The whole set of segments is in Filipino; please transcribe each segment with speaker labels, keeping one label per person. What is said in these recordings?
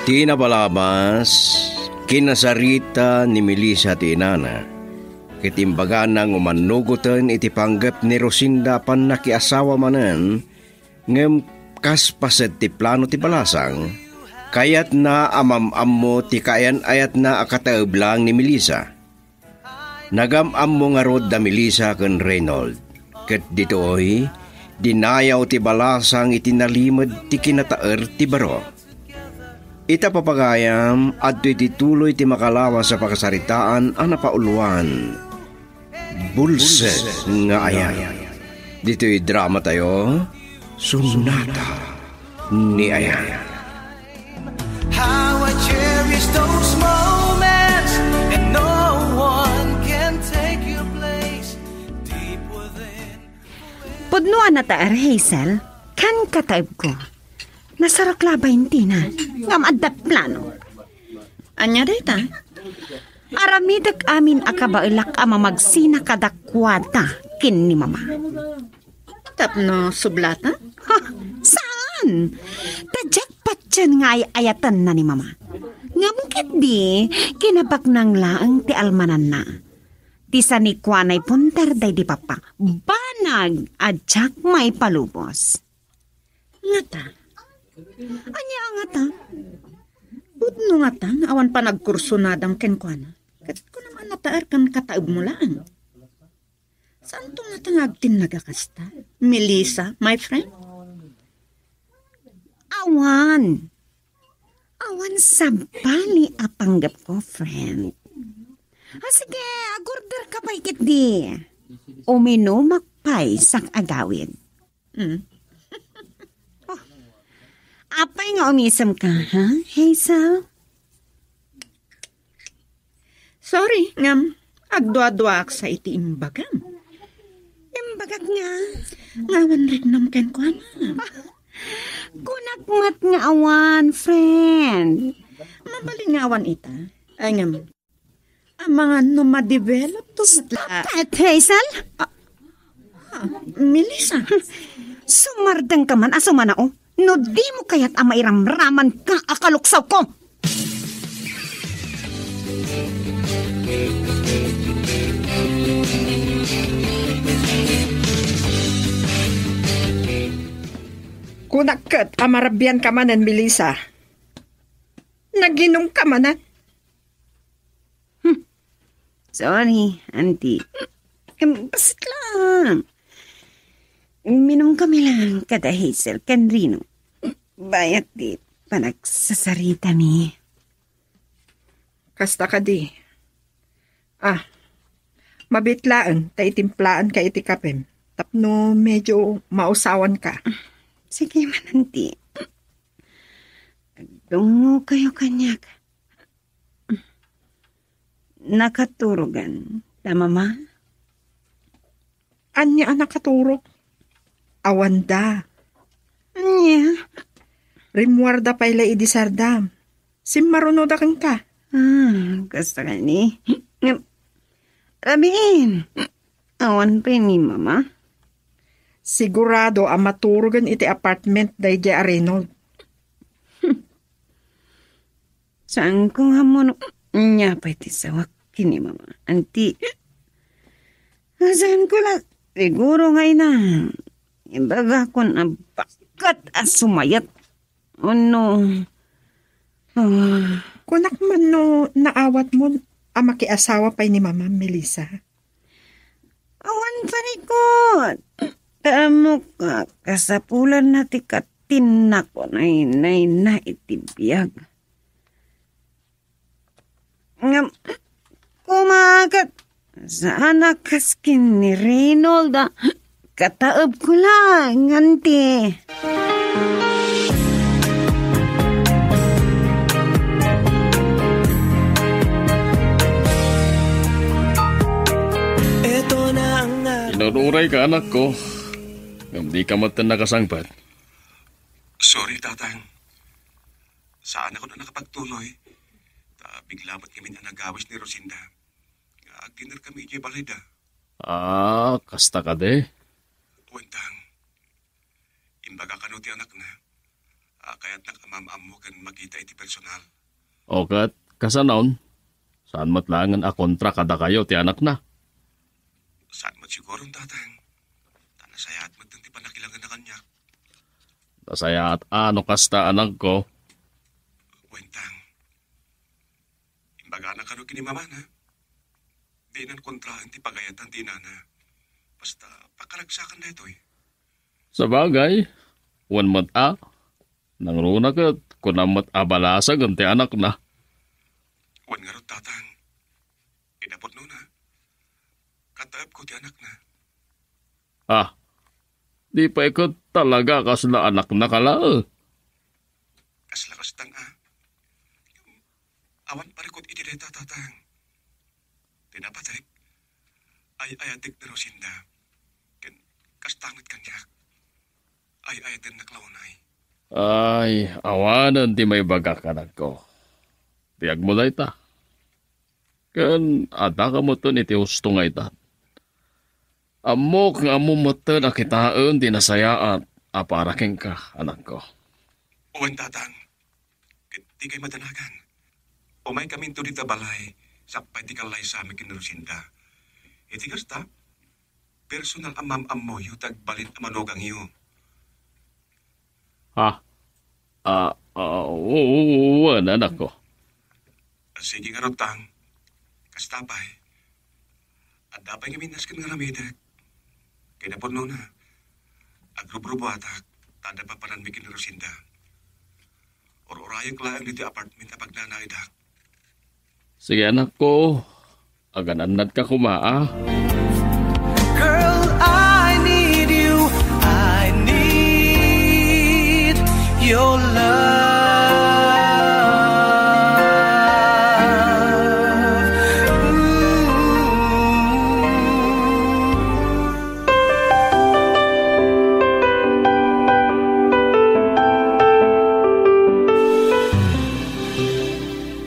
Speaker 1: Ti nabalabas, kinasarita ni Melissa ti inana. Kitimbaga nang umanugutan iti panggap ni Rosinda pan nakiasawa manen, ngem kaspaset ti plano ti balasang, kayat na amam-am mo ti kayan ayat na akataeb lang ni Melissa. Nagam-am mo nga rod da Melissa ken Reynold, ket ditoy, dinayaw ti balasang itinalimod ti kinataer ti baro. Ita papagayam at tituloy ti makalawa sa pakasaritaan ang napauluan. Bulset nga ayan. Dito'y drama tayo, Sonata ni Ayan.
Speaker 2: How I cherish those moments and no one can take your place deep within.
Speaker 3: Pudnuan na taar, Hazel, kan kataib ko. Nasarak labayin tina, ngam adat plano. Anya dayta? Aramidag amin akabailak ama magsina kadakwata kin ni mama. Tapno sublata? Ha, saan? Tajakpat dyan nga ayatan na ni mama. Ngamukit di, kinabak nang laang ti almanan na. Tisa ni Kwanay punter day di papa, banag adjak may palubos. Ngata? Anya nga ta? Budno nga ta, awan pa nagkurso na dam kenkwana. Kat ko naman nataar kan kataib mo lang. Saan to nga tangagtin nagakasta? Melissa, my friend? Awan. Awan sa bali apanggap ko, friend. Sige, agorder ka pa ikit di. Uminumak pa'y sak agawin. Apay nga umisam ka, ha, Hazel? Sorry, ngam. Agdwa-dwa sa iti imbagam. Imbagag nga. Ngawan rin nam ken ko na. Kunakmat nga awan, friend. Mabalin nga awan ita. Ay ngam. Ang mga numadevelop to. Stop it, Hazel! Melissa. Sumardang ka man, aso man ako. No di mo kaya't amairamraman ka akaluksaw ko.
Speaker 4: Kunakit amarabyan ka manan, Melissa. Naginom ka manan.
Speaker 3: Sorry, auntie. Basit lang. Minum kami lang kada Hazel kan Rino. Bayat di panagsasarita mi.
Speaker 4: Kasta ka di. Mabitlaan, taitimplaan ka iti kapem. Tapno medyo mausawan ka.
Speaker 3: Sige man, auntie. Dungo kayo kanyak. Nakaturugan. Tama ma?
Speaker 4: Anya ang nakaturog? Awanda.
Speaker 3: Anya?
Speaker 4: Rimwarda pa'y lai di sardam. Simmarunoda kang ka.
Speaker 3: Gusto ka ni? Rabiin. Awan pa ni mama.
Speaker 4: Sigurado ang maturugan iti apartment day di Reynold.
Speaker 3: Saan kong hamon niya pa iti sawak kini mama. Auntie. Saan ko lang? Siguro ngay na. Imbaga ko na bakat sumayat. Ano?
Speaker 4: Kunak man no naawat mo ang makiasawa pa ni Mama Melissa.
Speaker 3: Awan parikot. Tamo ka kasapulan na ti katin na ko na itibiyag. Ngam, kumakat sa anak kaskin ni Reynold. Kataob ko lang, auntie.
Speaker 1: Inururay ka, anak ko. Di ka matan nakasangpat.
Speaker 5: Sorry, tatang. Saan ako na nakapagtuloy? Bigla ba't kami na nagawis ni Rosinda? Kinar kami iti balida.
Speaker 1: Kasta ka de.
Speaker 5: Wentang. Imbaga ka no ti anak na. Kaya't nakamamam mo kan makita iti personal.
Speaker 6: O kat, kasanaon, saan matlangan a kontra kada kayo ti anak na?
Speaker 5: Saan mat sigurong tatang? Tanasayat mat ti panakilangan na kanya.
Speaker 6: Tasaya at ano kasta anak ko,
Speaker 5: Wentang. Imbaga na kano kinimamana. Di nan kontraan ti pagayatan ti inana. Basta pakaragsakan na ito eh.
Speaker 6: sa bagay, wan mat a, nang runa kat, kunang mat abalasag ang ti anak na.
Speaker 5: Wan nga ron tatang. Inapot no na. Kataab ko ti anak na.
Speaker 6: Ah, di pa ikot talaga kasla anak na kala.
Speaker 5: Kaslakas tang awan parikot iti deta tatang. Tinapatek. Ay ayatik na Rosinda. Ken kastangit kanya. Ay ayatin naklaunay.
Speaker 6: Ay, awanan ti may bagak anak ko. Tiyag mo na ita. Kan, ada ka mo to iti husto nga ita. Amok nga mo mo to nakitaan di nasayaan. Aparaking ka, anak ko.
Speaker 5: Uwan tatang. Di kay madanagan. Umay kami to dita balay. Sakpay di kalay sa amin kin Rosinda. Iti kasta. Personal amam-am mo yu tagbalin amanugang yu.
Speaker 6: Ha? Oo, anak ko.
Speaker 5: Sige nga rotang. Kastapay. At dapay nga minaskan nga ramidag. Kaya na po na. Agrubrubo atak. Tada pa panan mi kin Rosinda. Or-orayang klaang dito apartment na pagnanaidak.
Speaker 6: Sige anak ko, agananad ka kumaa.
Speaker 2: Girl, I need you. I need your love.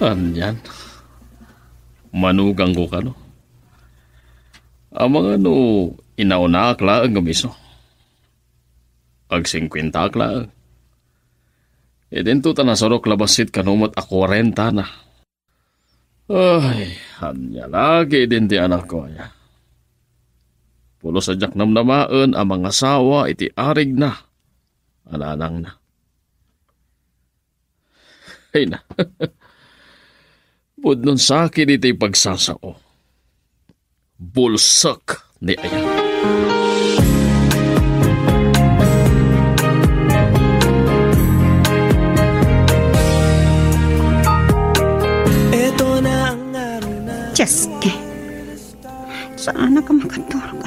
Speaker 6: Anyan. Manugang ko ka, no? Ang mga inauna akla ang gamiso. Ag 50 akla. E din to tanasarok labasit kanumot a 40 na. Ay, hanya lagi din di anak ko ya. Pulo sa jak namnamaan ang mga asawa iti arig na. Alanang na. Ay na. Budnon sakit iti pagsasao. Bulsak ni Ayan.
Speaker 2: Ito na ang araw na
Speaker 3: Cheske, saan ka makatulog?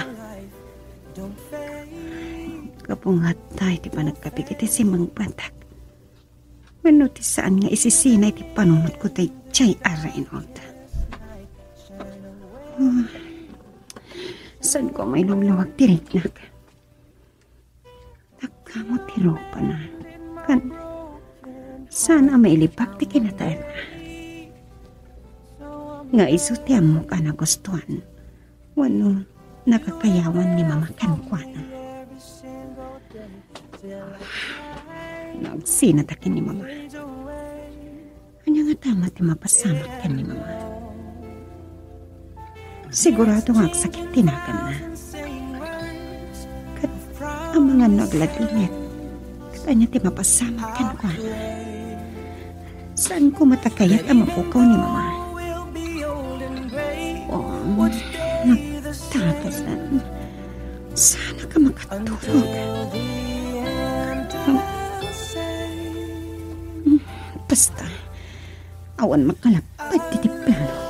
Speaker 3: Kapungat tayo di pa nagkapikit si Mang Batak. Manuti saan nga isisinay ti panunod ko tay Chay Arainod. Saan ko may luluwag tirignak? Takamo tiro pa na. Kan, sana may lipak ti kinatayan na. Nga isutiam mo ka na gustuhan. Wano nakakayawan ni Mama Kankwana. Nagsinatakin ni Mama. Anya nga tama ti mapasamat ka ni Mama. Sigurado nga sakit tinakan na. Kat ang mga nagladingit. Kat anya ti mapasamat ka na kwa. Saan ko matakayat ang mapukaw ni Mama? Oh, nagtatas na. Sana ka makatulog. Basta, awan makalapad titiplano ka.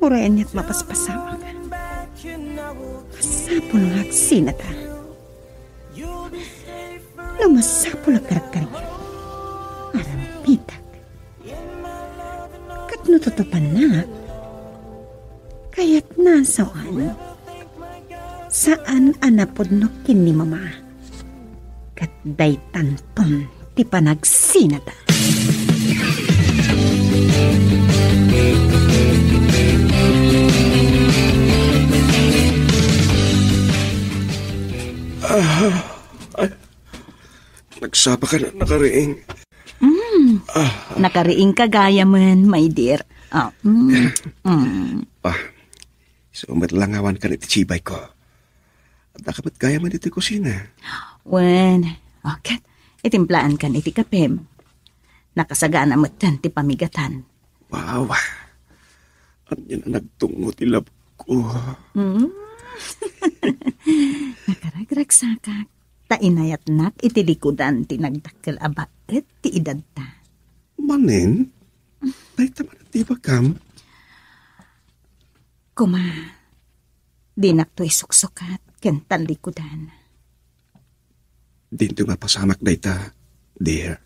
Speaker 3: Urayan niya't mapaspasama ka. Masapo ng agsinata. Lumasapo lang karakterin. Arampitak. Kat nututupan na. Kaya't nasawaan. Saan anapodnokin ni Mama? Kat day tanton ti panagsinata.
Speaker 5: Nagsapa ka na nakariing.
Speaker 3: Nakariing kagaya man, my dear.
Speaker 5: So, langawan ka na itchibay ko. At nakamat kaya man iti kusina.
Speaker 3: Wen, okay. Itimplaan kan iti kapem. Nakasagana mo ti pamigatan.
Speaker 5: Wow. Anya na nagtungo ti lab ko.
Speaker 3: Nakaragragsakak. Tainayat nak iti likudan ti nagdakkel abaet ti edad ta.
Speaker 5: Manin? Ay taman ti bagam.
Speaker 3: Kuma, di nakto isuksukat kentan likudan.
Speaker 5: Dinto mapasamak dayta, dear.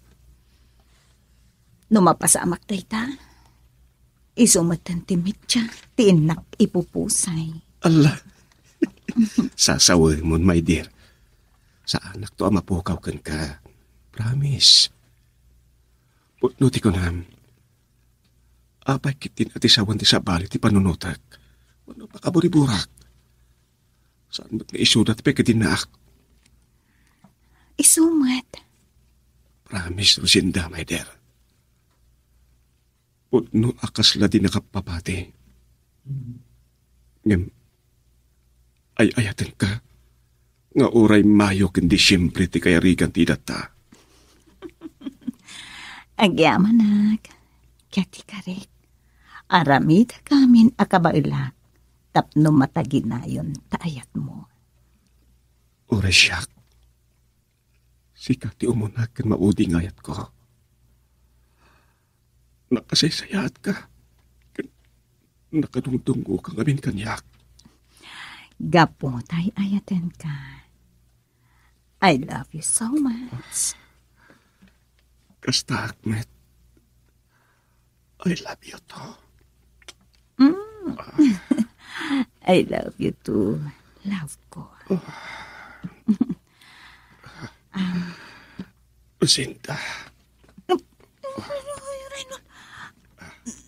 Speaker 3: No mapasamak dayta, isumatan ti mitya, ti inak ipupusay.
Speaker 5: Allah. Sasaway mo, my dear. Sa anak to ang mapukaw kan ka. Promise. Putnuti ko na. Apay kitin at isawan ti sabali ti panunutak. Ano pa kaburiburak? Saan ba't nga isudat pa kitinaak?
Speaker 3: Isumat.
Speaker 5: Promise, Lucinda, my dear. Putno akas la di nakapapati. Ngem, ay ayatan ka. Nga oray mayo kundi siyempre ti kayarigan ti data.
Speaker 3: Agyamanak, kati karik. Aramid kamin akabailak. Tapno mataginayon taayat mo.
Speaker 5: Oray siyak. Sika ti umunag kan mauding ayat ko. Nakasaysayaat ka. Nakadungdunggo kang amin kanyak.
Speaker 3: Gapo tay ayaten ka. I love you so much.
Speaker 5: Kasta, Ahmed. I love you too.
Speaker 3: I love you too. Love ko.
Speaker 5: Lucinda.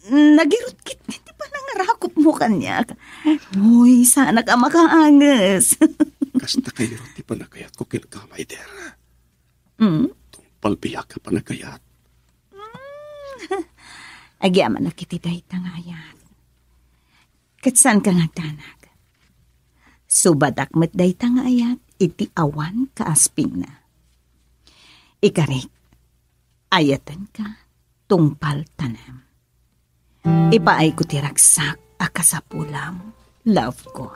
Speaker 3: Nagirot kit, hindi pa nangarakop mo kanya. Uy, sana ka makaangas.
Speaker 5: Kasta kayo, di pa nakayat ko kinakamay dera. Tungpalbiyak ka pa nakayat.
Speaker 3: Agyaman na kiti dahi tangayat. Katsan ka nagdanag. Subadak met dahi tangayat, iti awan kaasping na. Ikarik, ayatan ka, tungpal tanam. Ipaay ko tiraksak, akasapulam, love ko.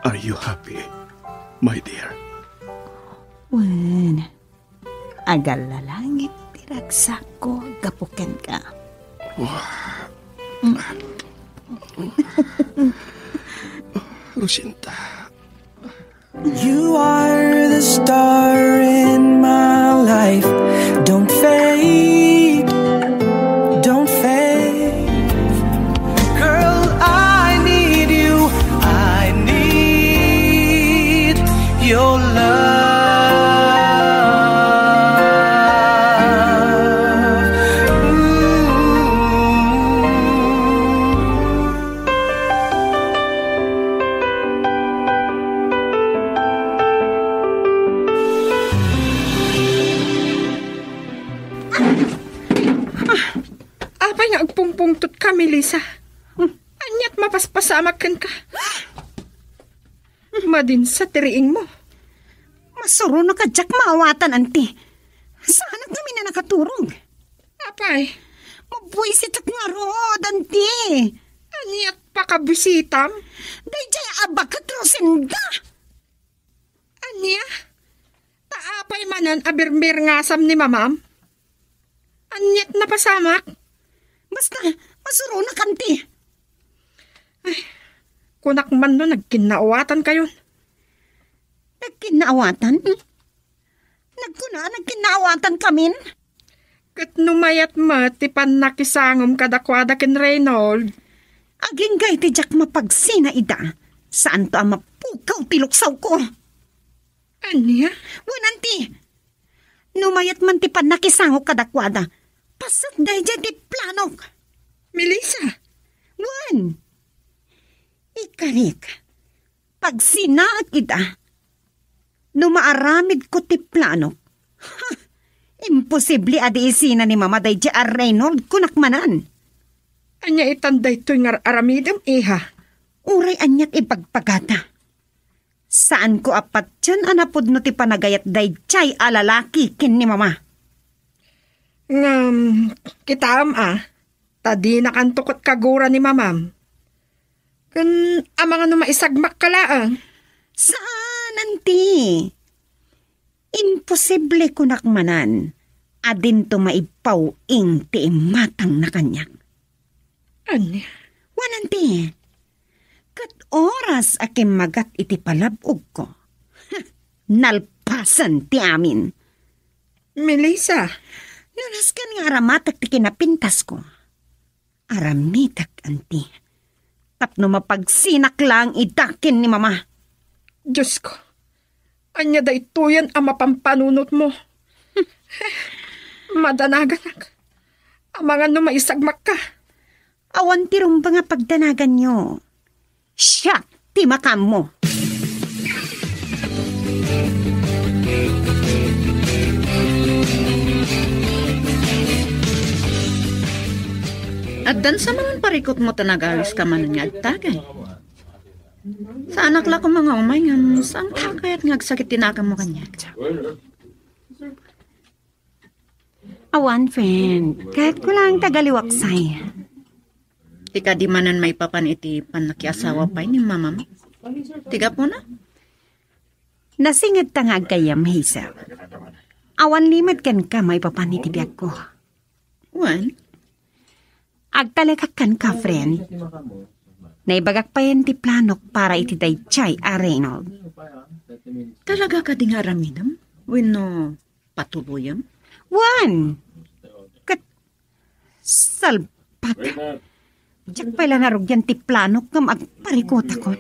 Speaker 5: Are you happy, my dear?
Speaker 3: Wen, agal na langit, tiraksak ko, gapuken ka.
Speaker 5: Lucinda.
Speaker 2: You are the star in my life. Don't fade, don't fade. Girl, I need you. I need your love.
Speaker 4: Apay nga agpungpungtot ka, Melissa. Anyat mapaspasamakan ka. Madin sa tiriing mo.
Speaker 3: Masuro na ka, Jack, maawatan, anti. Saan kami na nakaturong?
Speaker 4: Apay,
Speaker 3: Mabuisit at nga rod, anti.
Speaker 4: anyat pa kabisitam.
Speaker 3: Dayjay abakat Rosinda.
Speaker 4: Anya? Taapay manan abirmir ngasam ni mamam. Anyat na pasamak.
Speaker 3: Basta, masuro na kanti.
Speaker 4: Kunak man no, nagkinaawatan kayo.
Speaker 3: Nagkinaawatan? Nagkinaawatan kamin?
Speaker 4: Kat numayat mo, tipan nakisangom kadakwada kin Reynold.
Speaker 3: Aging gay ti Jack mapagsina ida. Saan to ang mapukaw tiluksaw ko?
Speaker 4: Anya?
Speaker 3: Wananti, numayat man ti pan nakisangok kadakwada. Pasat dayjay ti planok.
Speaker 4: Melissa,
Speaker 3: Wan, ikarik, pag sinaag ida, numaaramid ko ti planok, Imposible adi isina ni Mama day J.R. Reynold kunakmanan.
Speaker 4: Anya itanday to'y nga aramidam, iha.
Speaker 3: Uray anyat ipagpagata. Saan ko apat dyan anapod no ti panagayat day chay alalaki kin ni Mama?
Speaker 4: Kitaam tadi nakantukot kagura ni Mamam. Kan amang ano maisagmak ka laang.
Speaker 3: Saan anti? Imposible kunakmanan. Adin to maipaw ing ti matang na kanyak.
Speaker 4: Anya?
Speaker 3: Wananti. Kat oras akim magat iti palabog ko. Nalpasan ti amin.
Speaker 4: Melissa.
Speaker 3: Nunas kan nga aramatak ti kinapintas ko. Aramitak anti. Tapno mapagsinak lang idakin ni Mama.
Speaker 4: Diyos ko. Anya da ito yan ang mapampanunot mo. Madanagan. Amangan no maisagmak ka.
Speaker 3: Awan tirong ba nga pagdanagan nyo? Siya, timakam mo.
Speaker 7: At dan sa man parikot mo tanagalis ka man nga agtagay. Sa anak la ko mga umay nga saan ka kaya't ngagsakit tinakam mo kanya?
Speaker 3: Awan, friend. Kahit ko lang tagaliwaksay.
Speaker 7: Tika di manan may papan iti panakiasawa pa ni Mama mo. Tiga po na?
Speaker 3: Nasingad tangag kayam, Hazel. Awan limad kan ka may papan iti biyag ko.
Speaker 7: Wan?
Speaker 3: Agtalekak kan ka, friend. Naibagak pa yan ti planok para iti day chay a Reynold.
Speaker 7: Talaga ka di nga ramidam? Wino patuluyam?
Speaker 3: Wan! Kat... salpat. Diyak pala narugyan ti planok ngam agparikot ako.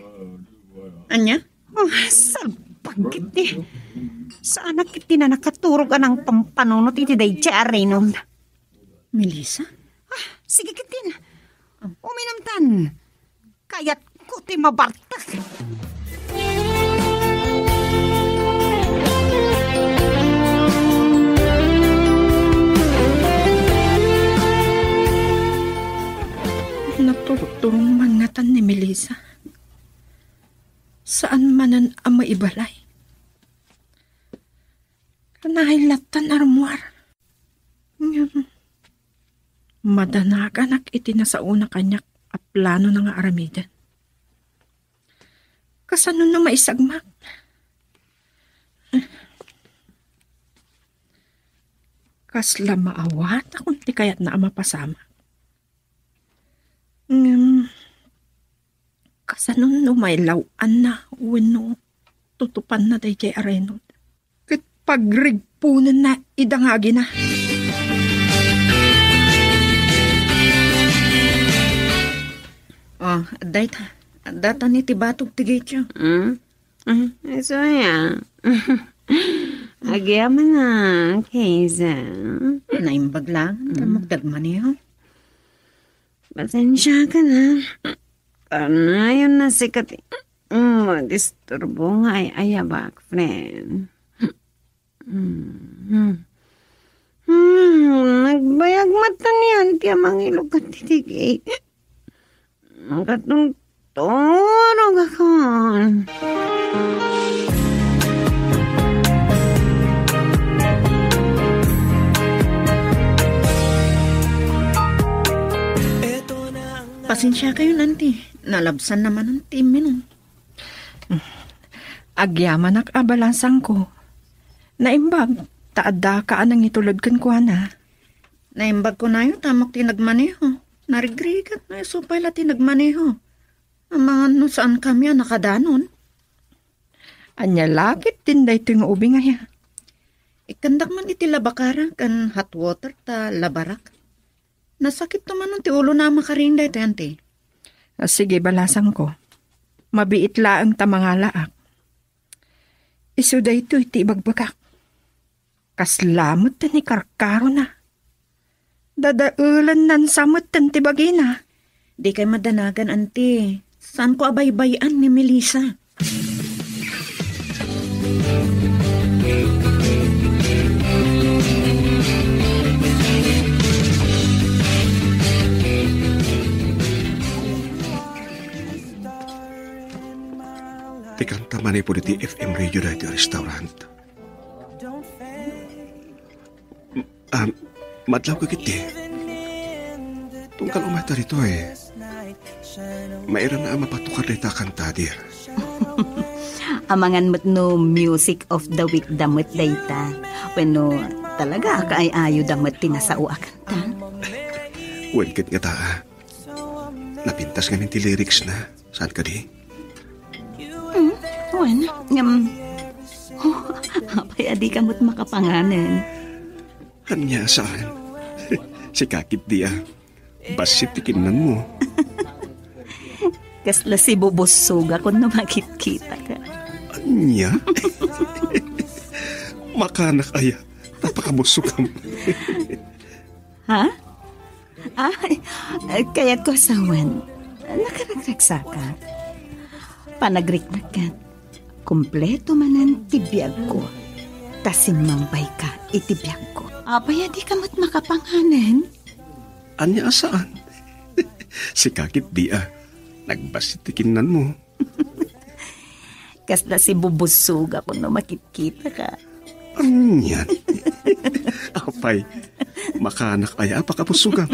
Speaker 7: Anya?
Speaker 3: Oh, salpag kiti. Sa anak kiti na nakaturog anang pampanunot iti day chay a Reynold.
Speaker 7: Melissa?
Speaker 3: Sige kitin. Uminamtan. Kaya't ko ti mabartak.
Speaker 4: Naturong mangatan ni Melissa. Saan manan ang maibalay? Kanahilatan armuar. Madanagan iti na sa una kanyak a plano na nga aramidan. Kasano na maisagmak? Kasla maawat akong ti kayat na mapasama. Kasano no may lawan na wino tutupan na day kay Arenod. Kat pagrigpunan na idangagi na.
Speaker 7: Oh, data ni tibatog tigityo.
Speaker 3: So, yeah. Agyaman na, Hazel.
Speaker 7: Naimbag lang, magdagman niyo.
Speaker 3: Pasensya ka na. Parang yun na sikat. Madisturbo nga ay ayabak, friend. Nagbayag mata niyan, tiya mangilog ka titigay. Ang katong torog ako.
Speaker 7: Pasensya kayo, nanti. Nalabsan naman ang timin.
Speaker 4: Agyaman ak abalansang ko. Naimbag, taada ka anang itulod kan ko na.
Speaker 7: Naimbag ko na yun, tamok tinagmaneho. Narigrigat na yung supay la tinagmaneho. Ang mga no saan kami nakadanon.
Speaker 4: Anya lakit din da ito yung ubi nga ya.
Speaker 7: Ikandak man iti labakara kan hot water ta labarak. Nasakit naman ang ti ulo na makarinda ito yanti.
Speaker 4: Sige, balasang ko. Mabiit laang tamangalaak. Isu da ito iti ibagbagak. Kaslamot ni karkaro na. Dadaulan nan samot tan ti bagina.
Speaker 7: Di kay madanagan, anti. Saan ko abay-bayan ni Melissa?
Speaker 5: Ti kanta man po di FM radio da iti restaurant. Madlaw ka kiti. Tungkal umata rito Mayroon na mapatukar rita kanta dir.
Speaker 3: Amangan mo't no music of the week damot dayta. Bueno, talaga ka ay ayo damot tinasao akanta.
Speaker 5: Wengkit nga taa. Napintas nga ti lyrics na. Saan ka di?
Speaker 3: Wen, apay adi ka mo't makapanganan.
Speaker 5: Hanya saan? Si kakit di Basit tikinan mo.
Speaker 3: Kasla si bubusuga kung no makikita ka.
Speaker 5: Anya? Makanak aya. Napakabusukam.
Speaker 3: Ha? Kaya't ko asawan. Nakaragragsa ka. Panagriknak ka. Kompleto manan tibiyag ko. Tasimambay ka itibiyag ko. Apay di ka mo't makapanganan.
Speaker 5: Anya saan? Si kakit di Nagbasit tikinan mo.
Speaker 3: Kasla si bubusuga kung no makikita ka.
Speaker 5: Anya? Apay, makanak aya apakapusugan.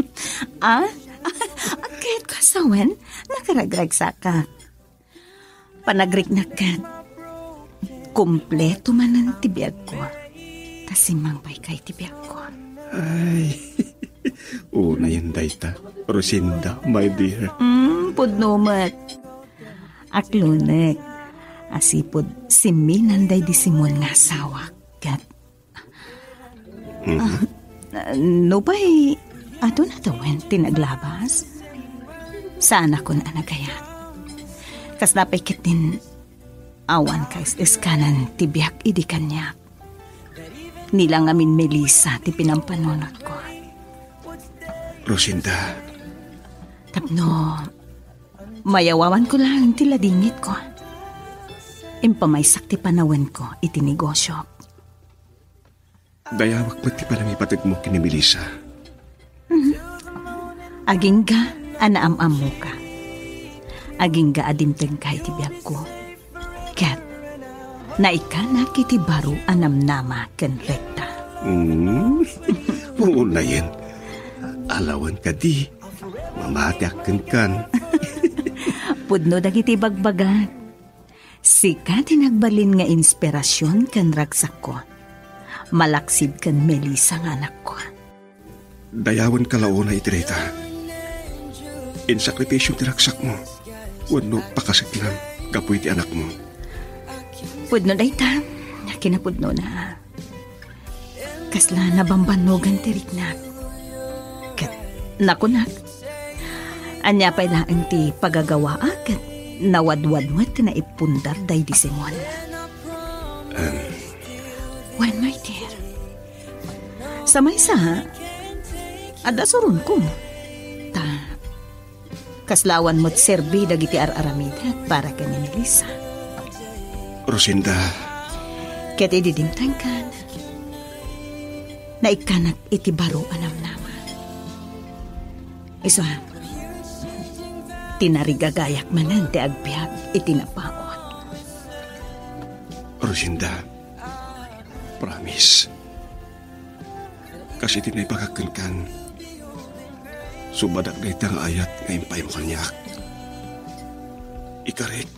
Speaker 3: Kaya't ko asawan, nakaragragsa ka. Panagriknak ka. Kompleto man ang tibiyag ko. Tasimambay kay tibiyag ko.
Speaker 5: Ay, una yan dayta. Rosinda, my dear.
Speaker 3: Pudnumat. Aklunek. Asipod si Minanday di Simon nga asawa. Kat. No ba'y ato na tawin tinaglabas? Saan ako na anagayat? Kas napay kitin awan kais iskanan tibiyak idi kanya. Nilang amin Melissa ti pinampanunot ko.
Speaker 5: Rosinda.
Speaker 3: Tapno, mayawawan ko lang tila dingit ko. Impamaysak ti panawan ko iti negosyo.
Speaker 5: Dayawak mo ti panangipatag mo kini Melissa.
Speaker 3: Aging ka, anaam-am mo ka. Aging ka adimteng ka iti biyag ko. Kat, naikanak iti baro anamnama ken rekta.
Speaker 5: Oo na yan. Alawan ka di. Mamatiakan kan.
Speaker 3: Pudno dagiti bagbagat. Sika tinagbalin nga inspirasyon kan ragsak ko. Malaksid kan Melissa nga anak ko.
Speaker 5: Dayawan kalauna itireta. In sakripisyo tiragsak mo. Wano pakasaklan. Kapoy ti anak mo.
Speaker 3: Pudno dayta. Kinapudno na. Kasla nabambanogan tiriknak. Kat nakunak. Anya pa'y laang ti pagagawa akat nawadwad mo na ipundar day di Simon. When my dear, sa may sa adasurun ko. Ta, kaslawan mo't serbi dagiti ar-aramida para ka ni Melissa.
Speaker 5: Rosinda.
Speaker 3: Ket ididimtang ka na ikanak iti baro anam-nama. Iso tinarigagayak manan ti agbyag itinapaot.
Speaker 5: Rosinda, promise. Kasi tinaypakakan kan. Subadak na itang ayat ngayon pa yung kanyak. Ikarik.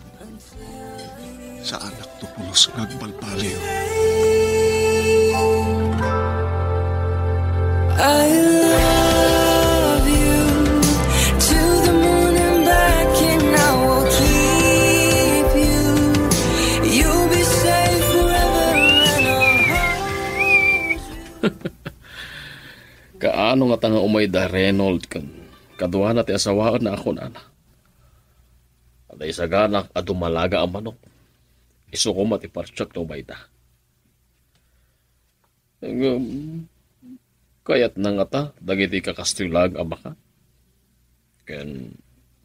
Speaker 5: Sa anak to pulos ngagbalbaliw.
Speaker 2: I love you to the moon and back, and I will keep you. You'll be safe forever and
Speaker 6: Kaano nga tanga umay da Reynold kan kaduha na ti asawaan na ako na ana. Aday sa ganak at dumalaga ang manok. Iso ko matipartsak no bayda. Kaya't nang ata, dagiti kakastilag ang baka. Ken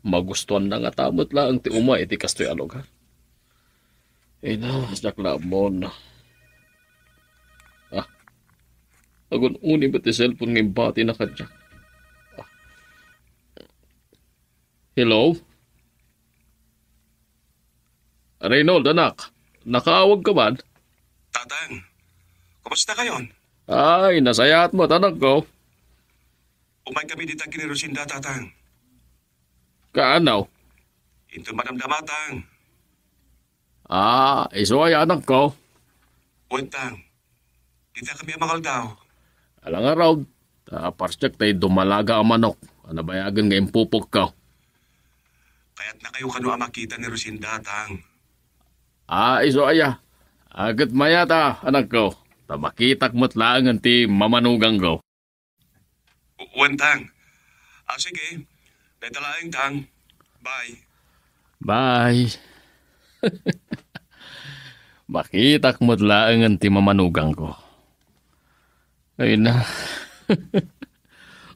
Speaker 6: magustuhan na nga tamot lang ti uma iti kastoy alugar. Siyak labon. Agun uni ba ti cellphone ng bati na kadyak? Hello? Reynold, anak. Nakaawag ka man?
Speaker 5: Tatang, kumusta kayon?
Speaker 6: Ay, nasayaat mo, anak ko.
Speaker 5: Umay kami dito kini Rosinda, tatang.
Speaker 6: Kaanaw?
Speaker 5: Into madamdamatang.
Speaker 6: Iso ay anak ko.
Speaker 5: Uwentang, dito kami amangal daw.
Speaker 6: Alang araw, parstyak tayo dumalaga ang manok. Anabayagan nga impupok ka.
Speaker 5: Kaya't na kayo kano ang makita ni Rosinda, tang.
Speaker 6: Iso aya. Agad mayata, anak ko. Tamakitak mo't lang ang ti mamanugang ko.
Speaker 5: Uwentang. Sige. Naitalaing, tang. Bye.
Speaker 6: Bye. Makitak mo't lang ang ti mamanugang ko. Ay na.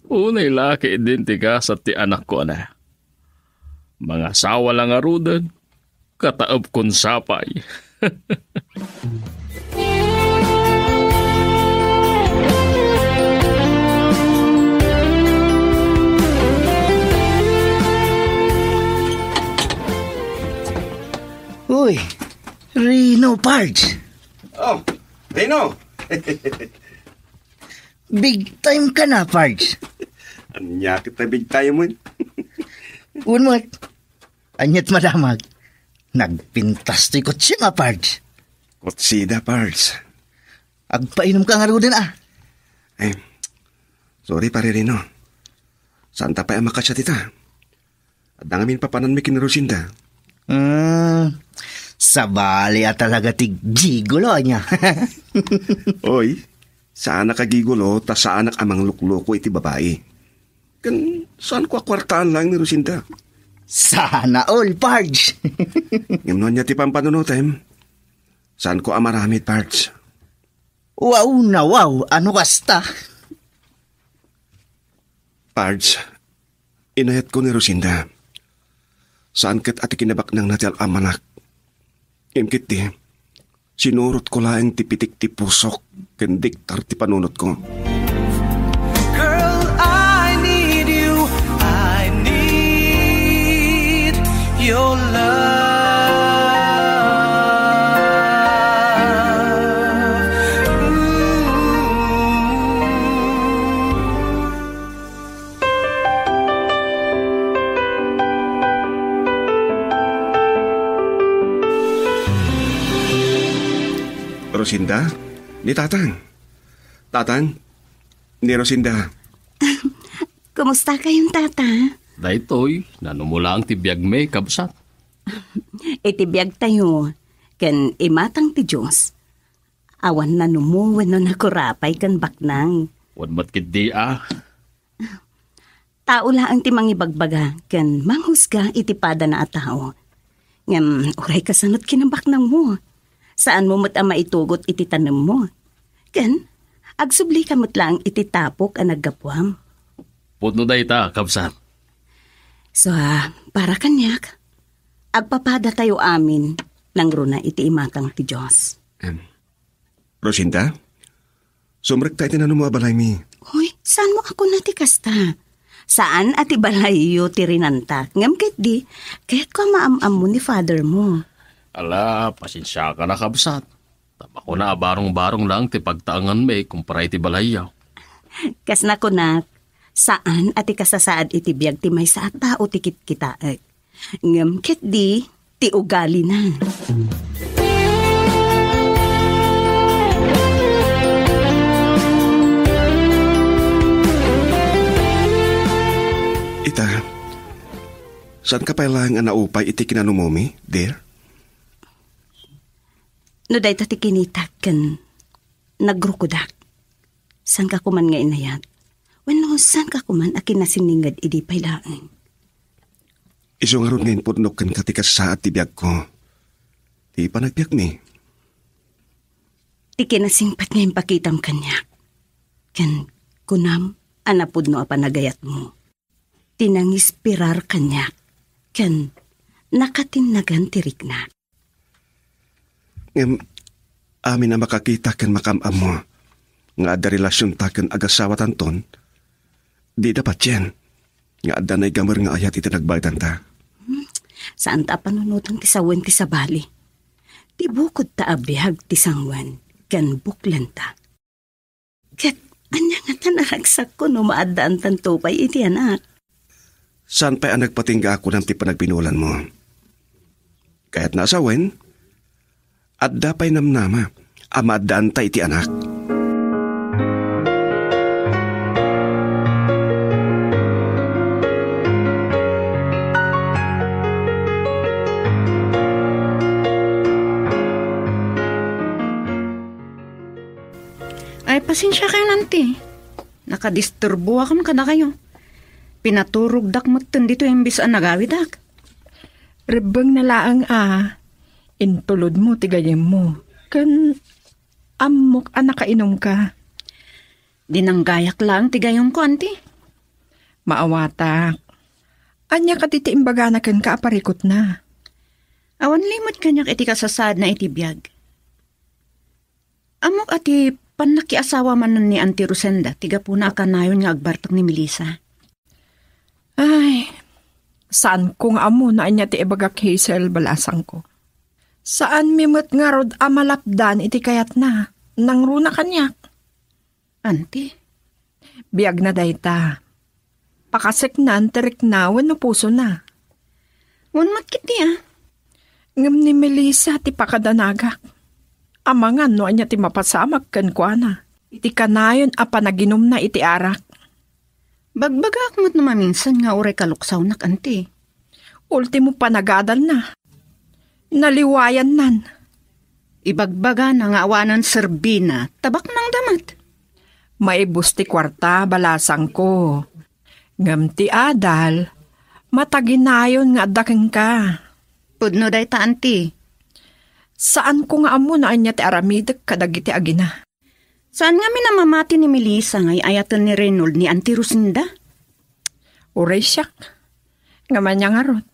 Speaker 6: Unay laki identika sa ti anak ko na. Mga asawa lang arudan. Kataob kon sapay.
Speaker 8: Uy, Reno Pards.
Speaker 5: Oh, Reno.
Speaker 8: Big time ka na, Pards.
Speaker 5: Anya kita big time mo.
Speaker 8: Unmat, anyat madamag. Nagpintas to'y kotse nga, Pards.
Speaker 5: Kotsida, Pards.
Speaker 8: Agpainom ka nga rin
Speaker 5: Sorry pare Reno. Saan ta pa ang makasya tita? At nangamin papanan mi kinarusinda.
Speaker 8: Sabali at talaga tig-gigulo niya.
Speaker 5: Oy, saan nakagigulo, ta saan amang lukloko iti babae. Kan, saan ko akwartaan lang ni Rosinda?
Speaker 8: Sana all, Pards.
Speaker 5: Ngimnon niya ti pampanunutem. Saan ko amaramit, Pards?
Speaker 8: Wow na wow, ano kasta?
Speaker 5: Pards, inayat ko ni Rosinda. Saan kat ati kinabak ng natal amanak? Imkit di, sinurot ko lang ti pitik ti pusok, kendiktar ti panunot ko.
Speaker 2: Girl, I need you. I need your love.
Speaker 5: Rosinda, ni Tatang. Tatang, ni Rosinda.
Speaker 3: Kumusta kayong tata?
Speaker 6: Daytoy, nanumula ang tibiyag may kabsat.
Speaker 3: Itibiyag tayo, kan imatang ti Diyos. Awan na numuwan no nakurapay kan baknang.
Speaker 6: Wan matkid di
Speaker 3: Tao lang ti mangibagbaga, kan manghusga itipada na at tao. Ngam, uray kasanot kinabaknang mo. Saan mo mo't ang maitugot ititanam mo? Kan, agsubli ka mo't lang ititapok ang naggapwam.
Speaker 6: Putno day ta, kabsat.
Speaker 3: So, para kanyak, agpapada tayo amin nang runa iti imatang ti Diyos.
Speaker 5: Rosinda, sumrek tayo na numuabalay mi.
Speaker 3: Hoy, saan mo ako natikasta? Saan ati balayo ti rinanta? Ngam ket di, kaya't ko maamam mo ni father mo.
Speaker 6: Ala, pasensya ka na kabsat. Tama ko na barong-barong lang ti pagtaangan may kumpara iti balayaw.
Speaker 3: Kas na kunak, saan ati kasasaad iti biyag ti may sa tao tikit kita. Ngam ket di, ti ugali na.
Speaker 5: Ita, saan ka pailang nga naupay iti kinanumomi, dear?
Speaker 3: No day tati kinitak kan nagrukudak. San ka kuman nga inayat? Wenno, san ka kuman akin nasiningad idi pailaan?
Speaker 5: Iso nga ron ngayon putnok kan katikas sa at tibiyag ko. Di pa nagbiyak mi.
Speaker 3: Ti kinasingpat ngayon pakitam kanyak. Kan kunam anapud no apanagayat mo. Tinangispirar kanyak. Kan nakatinagan tirik na.
Speaker 5: Ngem, amin na makakita kan makamam mo. Nga ada relasyon taken agasawa tanton. Di dapat yan. Nga ada na'y gamar nga ayat iti nagbaytan ta.
Speaker 3: Saan ta panunutang ti sawen ti sabali? Ti bukod ta abihag ti sangwan, kan buklan ta. Kat, anya nga tanaragsak ko no maadaan tanto pa'y iti anak.
Speaker 5: Saan pa ang nagpatingga ako ng ti panagbinulan mo? Kaya't nasawen, at dapay namnama, amadaan ta iti anak.
Speaker 7: Ay, pasensya kayo nanti. Nakadisturbo akam kada kayo. Pinaturugdak mo dito imbis ang nagawidak.
Speaker 4: Rebeng na laang intulod mo, tigayem mo. Kan amok nakainom ka.
Speaker 7: Dinanggayak lang tigayom ko, auntie.
Speaker 4: Maawatak. Anya ka titi imbaga na kan kaaparikot na.
Speaker 7: Awan limot kanyak iti kasasad na iti biyag. Amok ati panakiasawa man ni Auntie Rosenda, tiga po na akanayon nga agbartok ni Melissa.
Speaker 4: Ay, saan kong amo na anya ti ibagak Hazel balasang ko? Saan mimot nga rod amalapdan iti kayat na, nang runa kanyak?
Speaker 7: Auntie?
Speaker 4: Biyag na dayta. Pakasek na, terik na, wano puso na.
Speaker 7: Wanmat kiti
Speaker 4: Ngam ni Melissa ti pakadanagak. Amangan no anya ti mapasamag kan kuana. Iti kanayon panaginom na iti arak.
Speaker 7: Bagbagak mo't na maminsan nga uray kaluksaw nak, auntie.
Speaker 4: Ultimo panagadal na. Naliwayan nan.
Speaker 7: Ibagbaga na nga awanan serbina, tabak ng damat.
Speaker 4: Maibus ti kwarta balasang ko. Ngam ti adal, mataginayon nga adakeng ka.
Speaker 7: Pudno day ta, auntie.
Speaker 4: Saan ko nga amo na anya ti aramidek kadagiti agina?
Speaker 7: Saan nga minamamati ni Melissa ngay ayatan ni Reynold ni Auntie Rosenda?
Speaker 4: Uray siyak. Ngaman niya nga rod.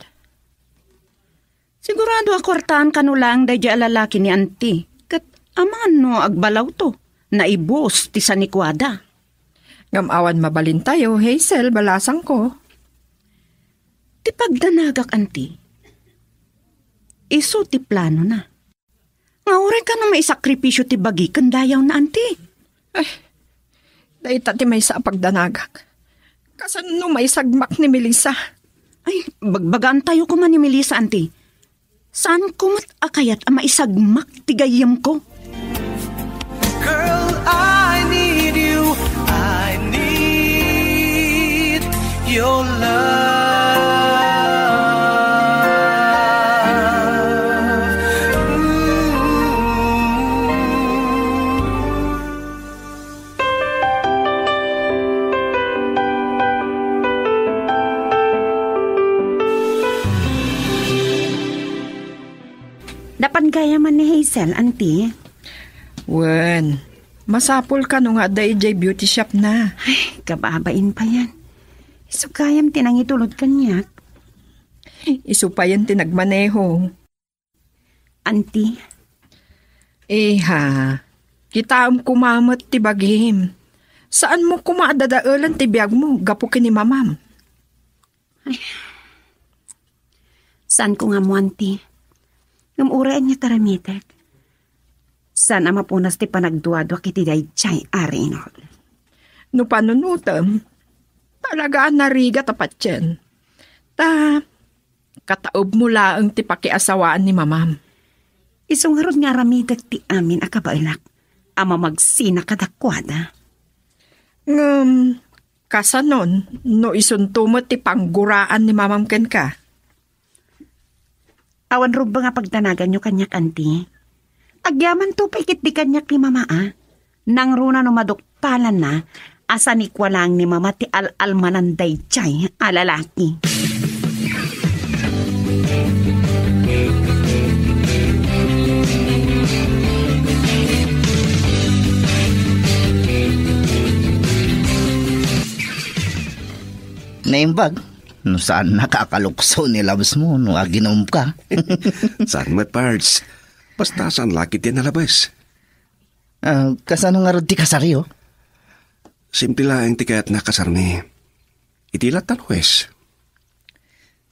Speaker 7: Sigurado akwartaan ka no lang day alalaki ni Auntie. Kat aman no agbalaw to. Naibos ti sanikwada.
Speaker 4: Ngamawan mabalin tayo, Hazel, balasang ko.
Speaker 7: Ti pagdanagak, Auntie. Iso ti plano na. Nga uri ka na may sakripisyo ti bagi kandayaw na, auntie.
Speaker 4: Ay, dahita ti may sa pagdanagak. Kasan no may sagmak ni Melissa?
Speaker 7: Ay, bagbagaan tayo ko man ni Melissa, auntie. Saan kumat akayat ang maisagmak ti gayam ko?
Speaker 2: Girl, I need you. I need your love.
Speaker 3: Dapan gaya man ni Hazel, auntie.
Speaker 4: Wen, masapol ka nung nga day beauty shop na.
Speaker 3: Ay, kababain pa yan. Isugayam tinangitulod kanyak.
Speaker 4: Isu pa yan tinagmaneho.
Speaker 3: Auntie.
Speaker 4: Ha, kita kumamot ti bagim. Saan mo kumadadaalan ti biyag mo, gapo kini mamam?
Speaker 3: Ay, saan ko nga mo, auntie? Ngumuraan niya taramitek. Sana mapunas ti panagduadwa kiti dayjay Arinol.
Speaker 4: No panunutam, talagaan nariga tapat yan. Kataob mo laang ti pakiasawaan ni mamam.
Speaker 3: Isungarod nga ramitek ti amin akabailak. Ama magsina kadakwada.
Speaker 4: Kasanon, no isuntumot ti pangguraan ni mamam ken ka.
Speaker 3: Awan ro ba nga pagtanagan nyo kanyak, auntie? Agyaman to pa ikit di kanyak ni mama, Nang runa no maduktalan na, asa ni kwa lang ni mama ti al-almananday chay, alalaki.
Speaker 8: Naimbag, no saan nakakalukso ni labas mo no aginom ka?
Speaker 5: Saan may parts? Basta saan lakit yan nalabas?
Speaker 8: Kasano nga rod ti kasaryo?
Speaker 5: Simple lang ti kayat nakasarni. Itilat talwes.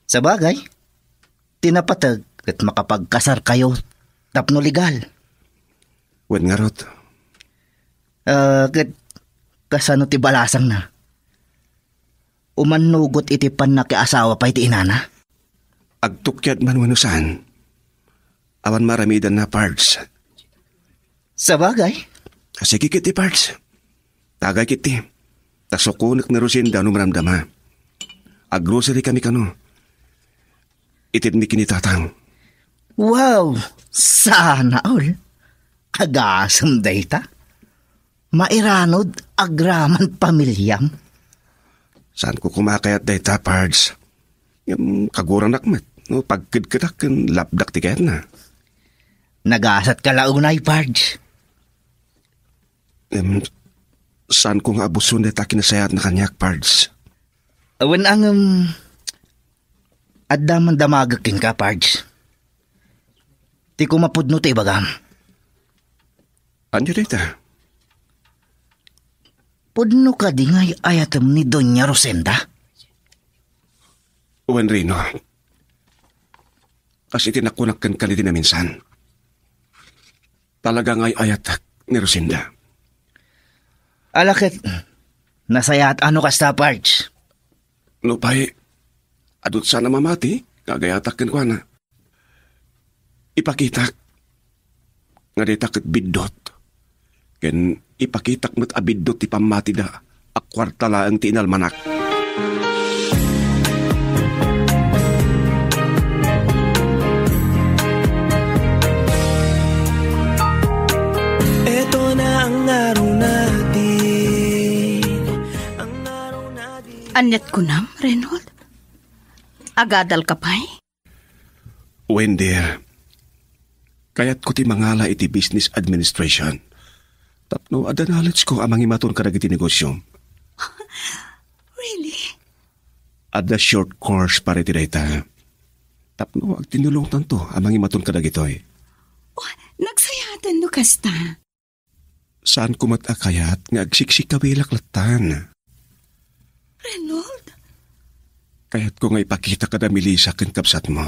Speaker 8: Sa bagay, tinapatag at makapagkasar kayo tapno legal.
Speaker 5: Wen nga rod.
Speaker 8: Kat kasano ti balasang na. Umanugot iti pan na asawa pa iti inana.
Speaker 5: Agtukyad man wanusan. Awan maramidan na parts.
Speaker 8: Sa bagay,
Speaker 5: Sige kiti parts. Tagay kiti. Tasukunak na Rosinda no maramdama. Ag-grocery kami kano. Itid mi kinitatang.
Speaker 8: wow, sana all. Agasam dayta. Mairanod agraman pamilyam.
Speaker 5: Saan ko kumakayat dayta parts? Yung kagurang nakmat. No, pagkidkidak kan lapdak ti kayat na.
Speaker 8: Nagasat ka launay, Pards.
Speaker 5: Saan ko nga abuson dayta kinasayat na kanyak parts?
Speaker 8: Awan ang addaman damagakin ka, Pards. Ti ko mapudno ti bagam.
Speaker 5: Anyo dayta?
Speaker 8: Pudno ka di ngay ayatam ni Doña Rosenda.
Speaker 5: Uwan Rino. Kasi tinakunakan ka ni na minsan. Talaga ngay ayatak ni Rosinda.
Speaker 8: Alakit, nasayat ano ka sta, Pards?
Speaker 5: No pa'y, adot sana mamati, kagayatak ko na. Ipakitak, nga detak at bidot. Ken ipakitak mat abidot ti pamati da, akwartala ang tinalmanak.
Speaker 2: Ito na ang araw natin.
Speaker 7: Anyat ko na, Reynold. Agadal ka pa'y?
Speaker 5: Wendy, kayat ko ti mangala iti business administration. Tapno, ada knowledge ko amang imaton karag iti negosyo.
Speaker 7: Really?
Speaker 5: Ada short course para iti dayta. Tapno, ag tinulong tanto amang imaton karag itoy.
Speaker 7: Oh, nagsayatan no kasta.
Speaker 5: Saan ko matakayat nga agsiksik kabilak latan?
Speaker 7: Reynold?
Speaker 5: Kaya't ko nga ipakita ka na Melissa ken kapsat mo.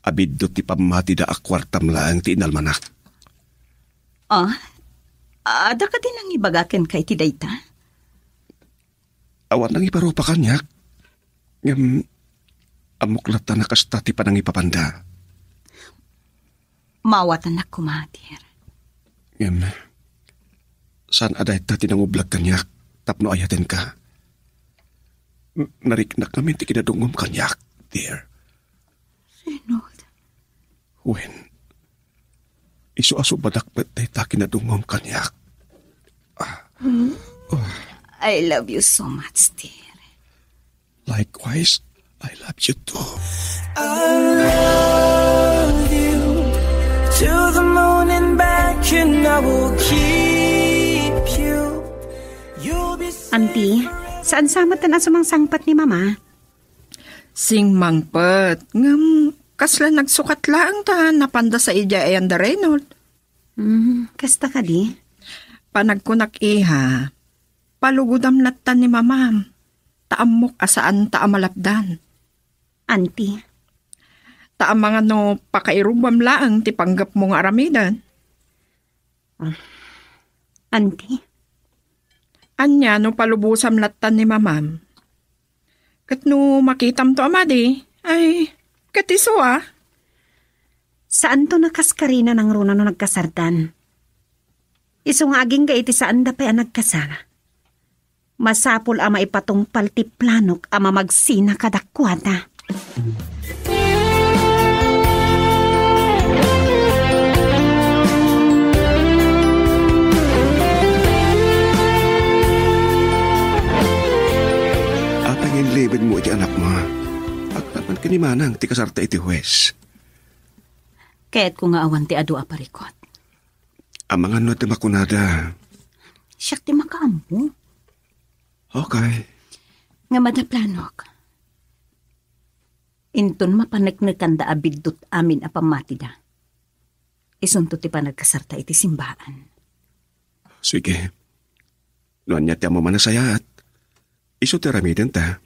Speaker 5: Abiddo ti pamati da akwartam lang ti inalmanak.
Speaker 7: Ada ka din ang ibagaken kay ti dayta?
Speaker 5: Awan nang iparupa kanyak. Amuklatan na kasta ti panang ipapanda.
Speaker 7: Mawatan na kumatir.
Speaker 5: Saan aday ta tinangublag kanyak tapno ayaten ka? Nariknak namin ti kinadungom kanyak, dear.
Speaker 7: Reynold?
Speaker 5: When? Isu-aso badakbat day ta kinadungom kanyak.
Speaker 7: I love you so much, dear.
Speaker 5: Likewise, I love you too.
Speaker 2: I love you to the moon and back, and I will keep you. You'll be
Speaker 3: Auntie, saan samatan na sumangsangpat ni Mama?
Speaker 4: Sing mangpet. Ngam, kasla nagsukat lang ta napanda sa ija ayan da Reynold.
Speaker 3: Kasta ka di?
Speaker 4: Panagkunak iha. Palugudam natan ni mamam. Taamok asaan taamalapdan.
Speaker 3: Auntie,
Speaker 4: Taam mga no pakairubam laang ti panggap mong aramidan.
Speaker 3: Auntie,
Speaker 4: Anya no palubusam latan ni mamam. Kat no makitam to amadi, ay katiso
Speaker 3: saan to nakaskarina ng runa no nagkasardan? Isungaging ka iti saan da pa nagkasara. Masapul ama ipatungpal ti planok ama magsina kadakwata.
Speaker 5: Apangin libid mo iti anak mo. Agnaman kinimanang ti kasarta iti huwes.
Speaker 7: Kaya't ko nga awan ti adu aparikot.
Speaker 5: Ang mga no ti makunada.
Speaker 7: Siyak ti makaampo.
Speaker 5: Okay.
Speaker 7: Nga madaplanok. Inton mapanagnakan da abidot amin apamati da. Isunto ti panagkasarta iti simbaan.
Speaker 5: Sige. Noan niya ti amo manasayat. Iso ti ramiden ta.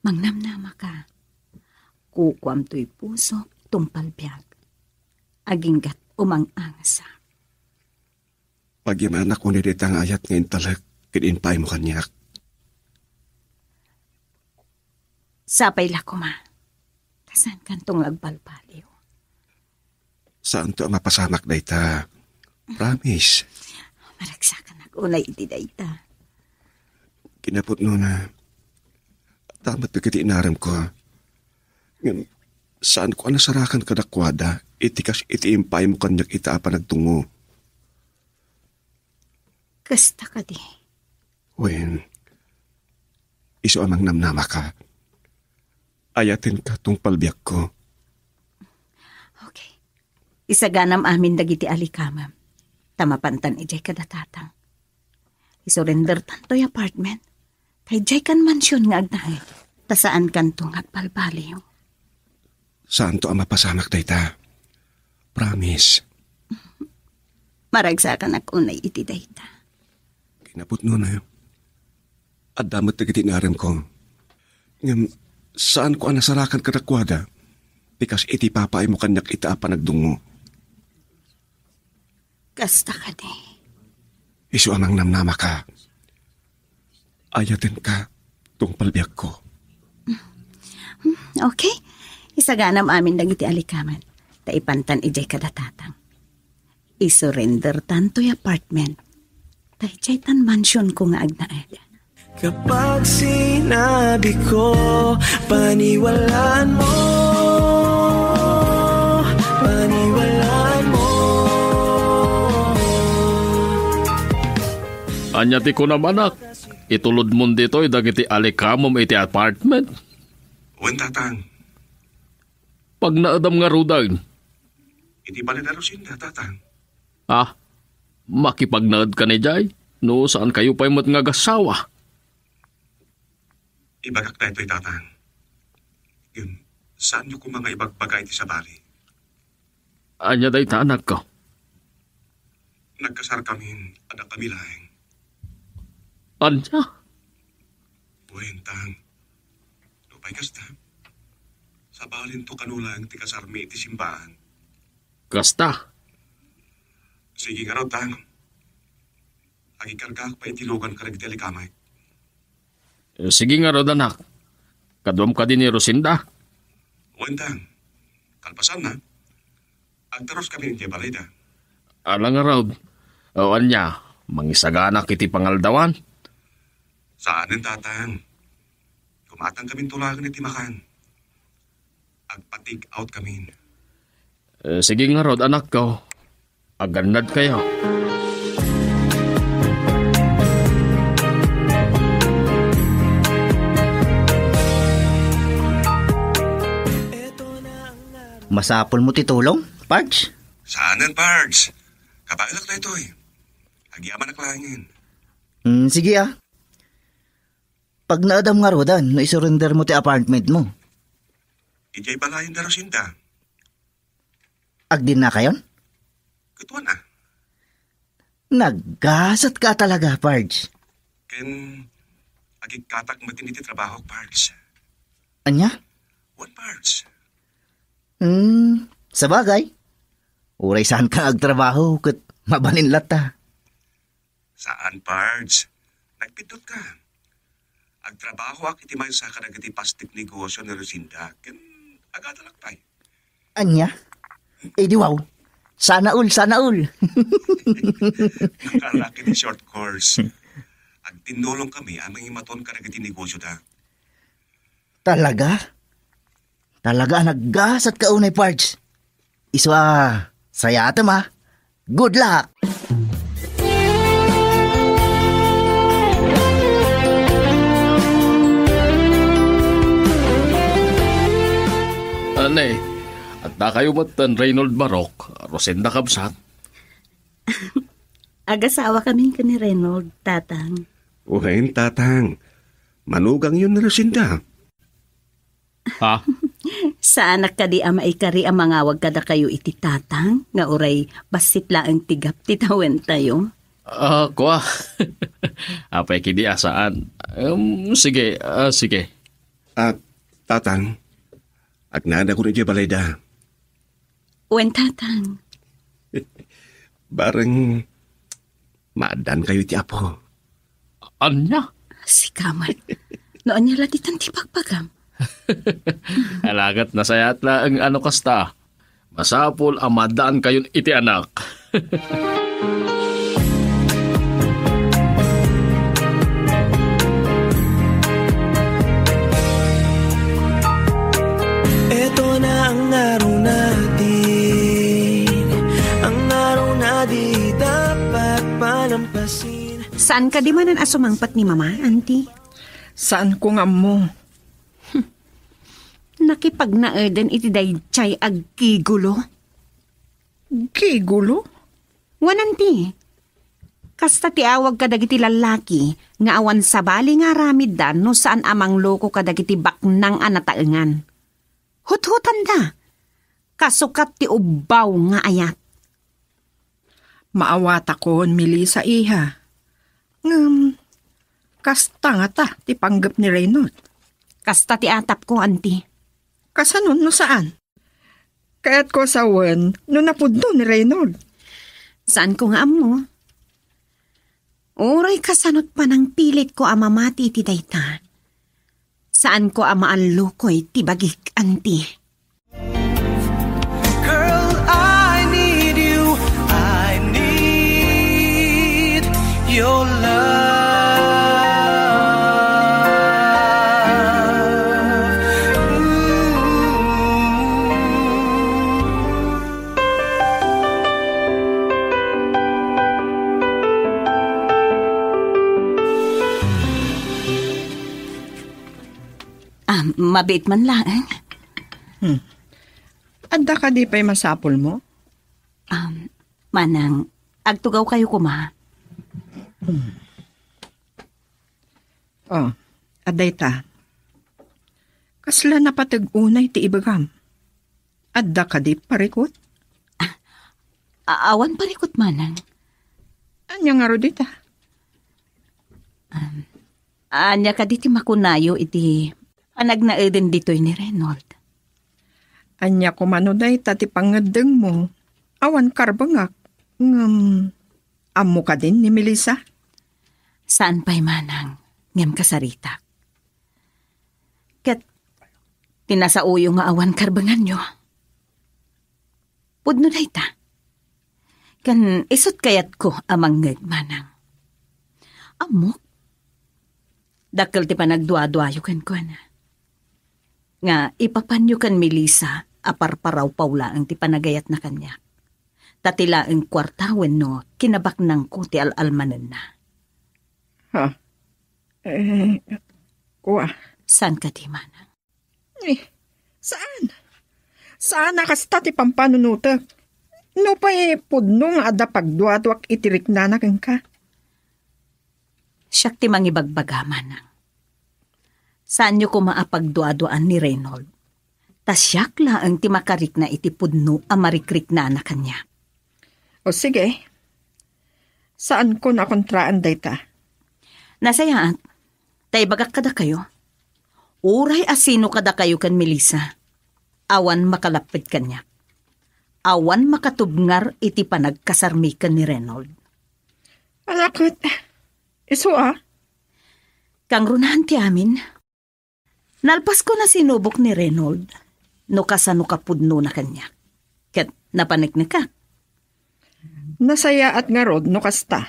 Speaker 7: Mangnamnama ka.
Speaker 3: Kukwam to'y puso, tumpalbiyag. Aginggat umang-angasa.
Speaker 5: Pagyaman ako ni ditang ayat ngayon talag, kininpay mo kanyak.
Speaker 3: Sapay la ko, ma. Kasan kantong agbalbaliw.
Speaker 5: Saan to ang mapasamak na ita? Promise.
Speaker 3: Maragsakan unay iti dayta.
Speaker 5: Kinapot no na. Tamat na kiti inaram ko. Ngam, saan ko anasarakan ka nakwada, itikas itiimpay mo kanyak ita pa nagtungo.
Speaker 3: Kasta ka di.
Speaker 5: Wen, iso amang namnama ka. Ayatin ka tong palbiyak ko.
Speaker 3: Okay. Isaganam amin dagiti alikamam. Tamapantan ijay kadatatang. Isurrender tantoy apartment. Kay jay kan mansyon nga agnahe. Tasaan kantong agbalbaliw.
Speaker 5: Saan to ang mapasamak na ita? Promise.
Speaker 3: Maragsakan unay iti dayta.
Speaker 5: Kinapot no na. At damot na kiti inaram ko. Ngam, saan ko anasarakan ka nakwada? Tikas iti papay mo kanyak ita pa nagdungo.
Speaker 3: Kasta ka di.
Speaker 5: Isu amang namnama ka. Ayatin ka tong palbiyak ko.
Speaker 3: Okay. Isaganam amin dagiti alikaman. Taipantan ijay kadatatang. Isurrender tantoy apartment. Taijay tan mansyon ko nga agnaed.
Speaker 2: Kapag sinabi ko, paniwalaan mo. Paniwalaan mo.
Speaker 6: Anyati ko naman ak. Itulod mo dito dagiti alikamom iti apartment.
Speaker 5: Wen tatang,
Speaker 6: Pag naadam nga rudag.
Speaker 5: iti bali na Rosinda tatang.
Speaker 6: Makipagnaad ka ni Jay. No, saan kayo pa'y mat nga gasawa?
Speaker 5: Ibagak na ito'y tatang. Yun, saan nyo kung mga ibagbaga iti sa bali?
Speaker 6: Anya day tanak ko.
Speaker 5: Nagkasar kami, anak kami lahing.
Speaker 6: Anya?
Speaker 5: Wen tang, lupay kasta. Sa balin to kanulang ti kasarmi iti simbahan.
Speaker 6: Kasta.
Speaker 5: Sige nga raw tang. Agikargak pa itilugan ka nagiti alikamay.
Speaker 6: Sige nga rod anak. Kadwam ka din ni Rosinda.
Speaker 5: Wen tang, kalpasan na. Agtaros kami ng balida.
Speaker 6: Alang nga rod. O anya, mangisaganak iti pangaldawan.
Speaker 5: Saan ang tatang? Kumatang kami tulagan iti makan. Agpatig out kami.
Speaker 6: Sige nga rod anak ko. Agandad kayo.
Speaker 8: Masapol mo titulong, Parch?
Speaker 5: Saan ang parts? Kapailak na ito eh. Agyaman na klangin.
Speaker 8: Sige Pag naadam nga rodan, no isurrender mo ti apartment mo.
Speaker 5: Ijay balayan na Rosinda.
Speaker 8: Agdin na kayon?
Speaker 5: Katuan na.
Speaker 8: Naggasat ka talaga, Parch.
Speaker 5: Ken, agikatak matiniti trabaho, parts.
Speaker 8: Anya?
Speaker 5: One parts.
Speaker 8: Sa bagay. Uray saan ka agtrabaho kat mabalinlat ta.
Speaker 5: Saan parts? Nagpindot ka. Agtrabaho ak iti may sa kanagiti pastik negosyo ni Rosinda. Ken, agadalakpay.
Speaker 8: Anya? Di wow. Sana all.
Speaker 5: Nakalaki ni short course. Agtinulong kami amang imaton kanagiti negosyo da.
Speaker 8: Talaga? Talaga naggasat ka unay, Parch. Iswa, saya ma. Good luck!
Speaker 6: Anay, at na kayo matan Reynold Barok, Rosinda Kabsat.
Speaker 3: Agasawa kami ka ni Reynold, tatang.
Speaker 5: Uhain, tatang. Manugang yun ni Rosinda.
Speaker 3: Sa anak ka di ama ikari ang mangawag kada kayo iti tatang, nga uray basit laang tigap titawen tayo.
Speaker 6: Kuha. Apay kidi asaan. Sige.
Speaker 5: At, tatang, Agnana ko rin dyan balay da.
Speaker 3: Wen tatang.
Speaker 5: Barang maadan kayo ti Apo.
Speaker 6: Anya?
Speaker 3: Si Kamal. Noon niya latitan ti pagpagam.
Speaker 6: Alagat na sayat la ang ano kasta. Masapol amadaan kayon iti anak.
Speaker 2: Ito na ang araw natin, ang araw na di dapat palampasin.
Speaker 3: Saan ka di manan asumangpat ni Mama, Auntie?
Speaker 4: Saan ko nga mo?
Speaker 3: Nakipagnaedan iti daychay agkigulo.
Speaker 4: Gigulo?
Speaker 3: Wananti. Kasta ti awag kadagiti lalaki nga awan sabali nga ramid da no saan amang loko kadagiti baknang anataengan. Hut-hutan da. Kasukat ti ubaw nga ayat.
Speaker 4: Maawat ako, Melissa iha. Kasta nga ta, ti panggap ni Reynold.
Speaker 3: Kasta ti atap ko, Auntie.
Speaker 4: Kasanon no saan? Kaya't ko sawan, no napudno ni Reynold.
Speaker 3: Saan ko nga amo? Uray kasanot pa ng pilit ko amamati ti dayta. Saan ko amaalo ko'y tibagik, Auntie?
Speaker 2: Girl, I need you. I need your love.
Speaker 3: Mabit man lang.
Speaker 4: Anda ka di pa'y masapol mo?
Speaker 3: Manang, agtugaw kayo kuma.
Speaker 4: Aday ta. Kasla na patag-unay ti ibagam. Adda ka di parikot?
Speaker 3: Awan parikot manang.
Speaker 4: Anya nga ro dita?
Speaker 3: Anya ka di ti makunayo iti anagnaeden dito'y ni Reynold.
Speaker 4: Anya kumanuday tati pangadeng mo. Awan karbangak. Amo ka din ni Melissa?
Speaker 3: Saan pa'y manang ngem kasarita? Kat tinasauyo nga awan karbangan nyo. Pudno day ta. Kan isot kayat ko amang manang. Amok? Dakkel ti panagdua-duayo kan ko na. Nga ipapanyo kan Melissa aparparaw paula ang ti panagayat na kanya. Tatila ang kwartawen no kinabaknang ko ti al-almanen na.
Speaker 4: Kuha.
Speaker 3: Saan ka di manang?
Speaker 4: Saan? Saan nakasta ti pampanunutak? No pa'y pudno nga ada pagduadwak itirik nanagang ka.
Speaker 3: Siyak ti mangibagbaga manang. Saan nyo ko maapagduaduan ni Reynold? Tas siyak laang ti makarik na iti pudno amarikrik na na kanya.
Speaker 4: O sige. Saan ko nakontraan day ta?
Speaker 3: Nasayaan, tay bagak kada kayo. Uray asino kada kayo kan Melissa. Awan makalapit kanya. Awan makatubngar iti panagkasarmikan ni Reynold.
Speaker 4: Alakot. Iso
Speaker 3: Kang runahan ti amin. Nalpas ko na sinubok ni Reynold. No kasano kapudno na kanya. Ket napanik na ka.
Speaker 4: Nasaya at nga rod no kasta.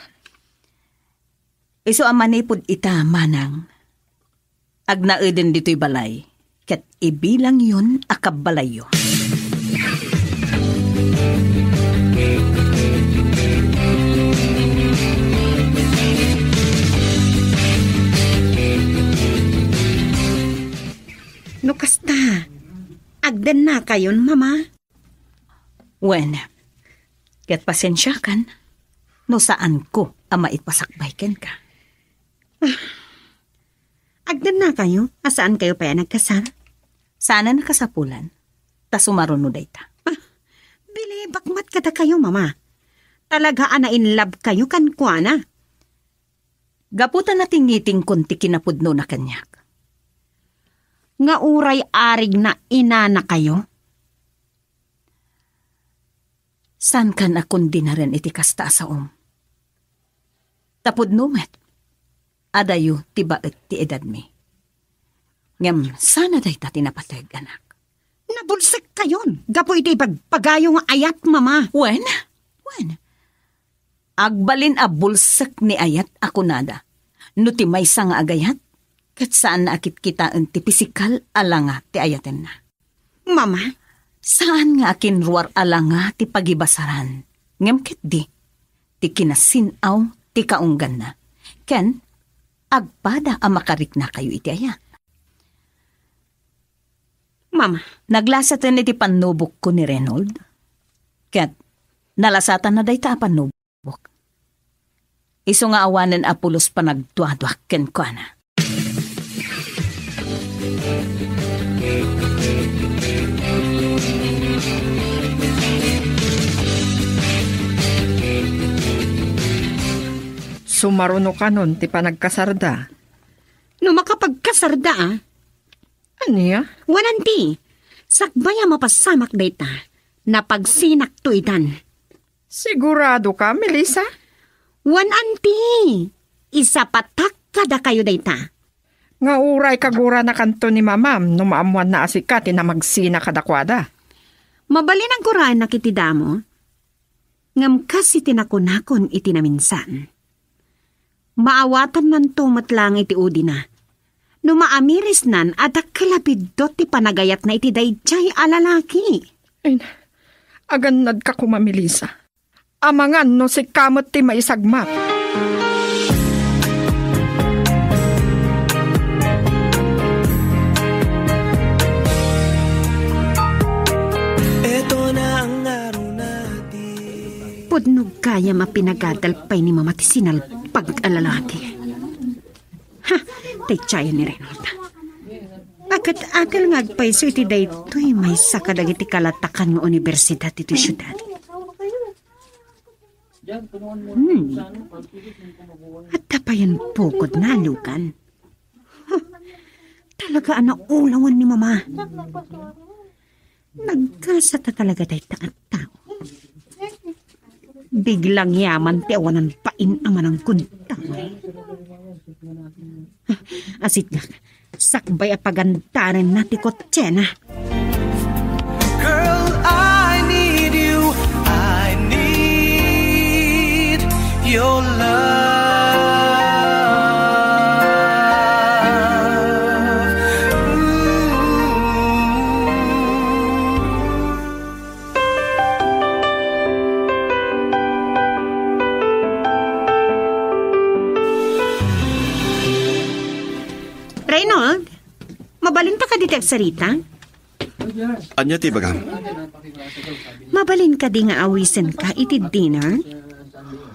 Speaker 3: Iso amanipod ita manang. Agnaeden dito'y balay. Ket ibilang yun akabalayo.
Speaker 9: No kasta, agdan na kayon, Mama.
Speaker 3: Wen, ket pasensya kan, no saan ko ang maipasakbayken ka.
Speaker 9: Agdan na kayo? Asaan kayo pa nagkasal?
Speaker 3: Sana nakasapulan, ta sumaruno day ta.
Speaker 9: Bili, bakmat kada kayo, Mama. Talaga ana in love kayo kan kuana.
Speaker 3: Gaputan na tingiting kunti kinapudno na kanyak.
Speaker 9: nga uray arig na inana kayo?
Speaker 7: San kan akon di na rin iti kasta sa Tapod numet, adayo tibaet ti edad mi. Ngam, sana day ta tinapatag, anak.
Speaker 9: Nabulsik kayon. Gapo iti pagpagayo nga ayat, mama.
Speaker 7: Wen? Agbalin a bulsak ni ayat ako nada. No ti may nga agayat, kat saan na akit kita ti pisikal alanga ti ayaten na.
Speaker 9: Mama?
Speaker 7: Saan nga akin ruar alanga ti pagibasaran? Ngam ket di, ti kinasinaw ti kaunggan na. Ken, agpada a makarik na kayo iti ayat.
Speaker 9: Mama,
Speaker 7: naglasatan iti panubok ko ni Reynold. Ket, nalasatan na day ta panubok. Iso nga awanan apulos pa nagduadwak ken ko na.
Speaker 4: Sumaruno ka nun, ti panagkasarda.
Speaker 9: no makapagkasarda
Speaker 4: Aniya?
Speaker 9: Wananti, sakbaya mapasamak dayta, na pagsinak tuitan.
Speaker 4: Sigurado ka, Melissa?
Speaker 9: Wananti, isa patak kada kayo dayta.
Speaker 4: Nga uray kagura na kanto ni mamam, no maamuan na asikati na magsina kadakwada.
Speaker 9: Mabalin ang kuraan na kitidamo, ngam kasi tinakunakon iti naminsan. Maawatan man tumatlang iti udi na. No maamiris nan at kalapidot ti panagayat na iti dayjay alalaki.
Speaker 4: Ay, aganad ka kumamilisa. Amangan no si kamot ti maisagmak.
Speaker 2: Eto na ang araw natin.
Speaker 9: Pudnog kaya mapinagadalpay ni mama ti sinalpag alalaki. Ha, taytsaya ni Reynold. Akat-akal ngagpay so iti daytoy may sakadag iti kalatakan ng universidad iti syudad. At tapayan pukod na lukan. Talaga ana ulawan ni mama. Nagkasata talaga dayta at tao. Biglang yaman ti awanan pain aman ang kuntang. Asit nga, sakbay a pagantaran na ti kotsena.
Speaker 2: Girl, I need you. I need your love.
Speaker 9: Reynold, mabalin pa ka di Sarita?
Speaker 5: Anya ti bagam?
Speaker 9: Mabalin ka di nga awisen ka iti dinner?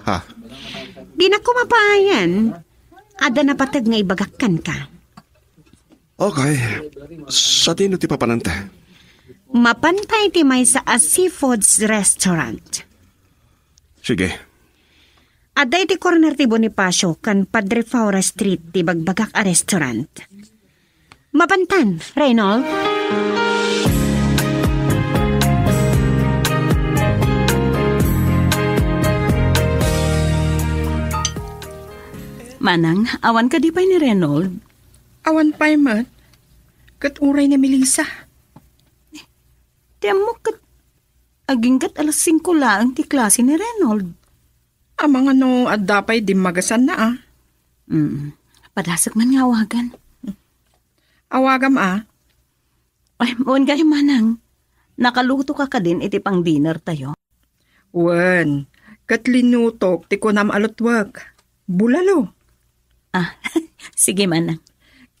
Speaker 5: Ha?
Speaker 9: Di na kumapayan. Ada na patag nga ibagakan ka.
Speaker 5: Okay. Sa tino ti papanante?
Speaker 9: Mapantay ti may sa a seafoods restaurant.
Speaker 5: Sige.
Speaker 9: Aday ti corner ti Bonifacio kan Padre Faura Street ti Bagbagak a restaurant. Mapantan, Reynold.
Speaker 7: Manang, awan ka di pa ni Reynold?
Speaker 4: Awan pa'y mat. Kat uray ni Melissa.
Speaker 7: Tiyan mo kat aging kat alas 5 lang ti klase ni Reynold.
Speaker 4: Amang ano at dapay di magasan na
Speaker 7: Padasak man nga awagan.
Speaker 4: Awagam
Speaker 7: Ay, buwan kayo manang. Nakaluto ka din iti pang dinner tayo.
Speaker 4: Wen, kat linutok ti kunam alutwag. Bulalo.
Speaker 7: Sige manang.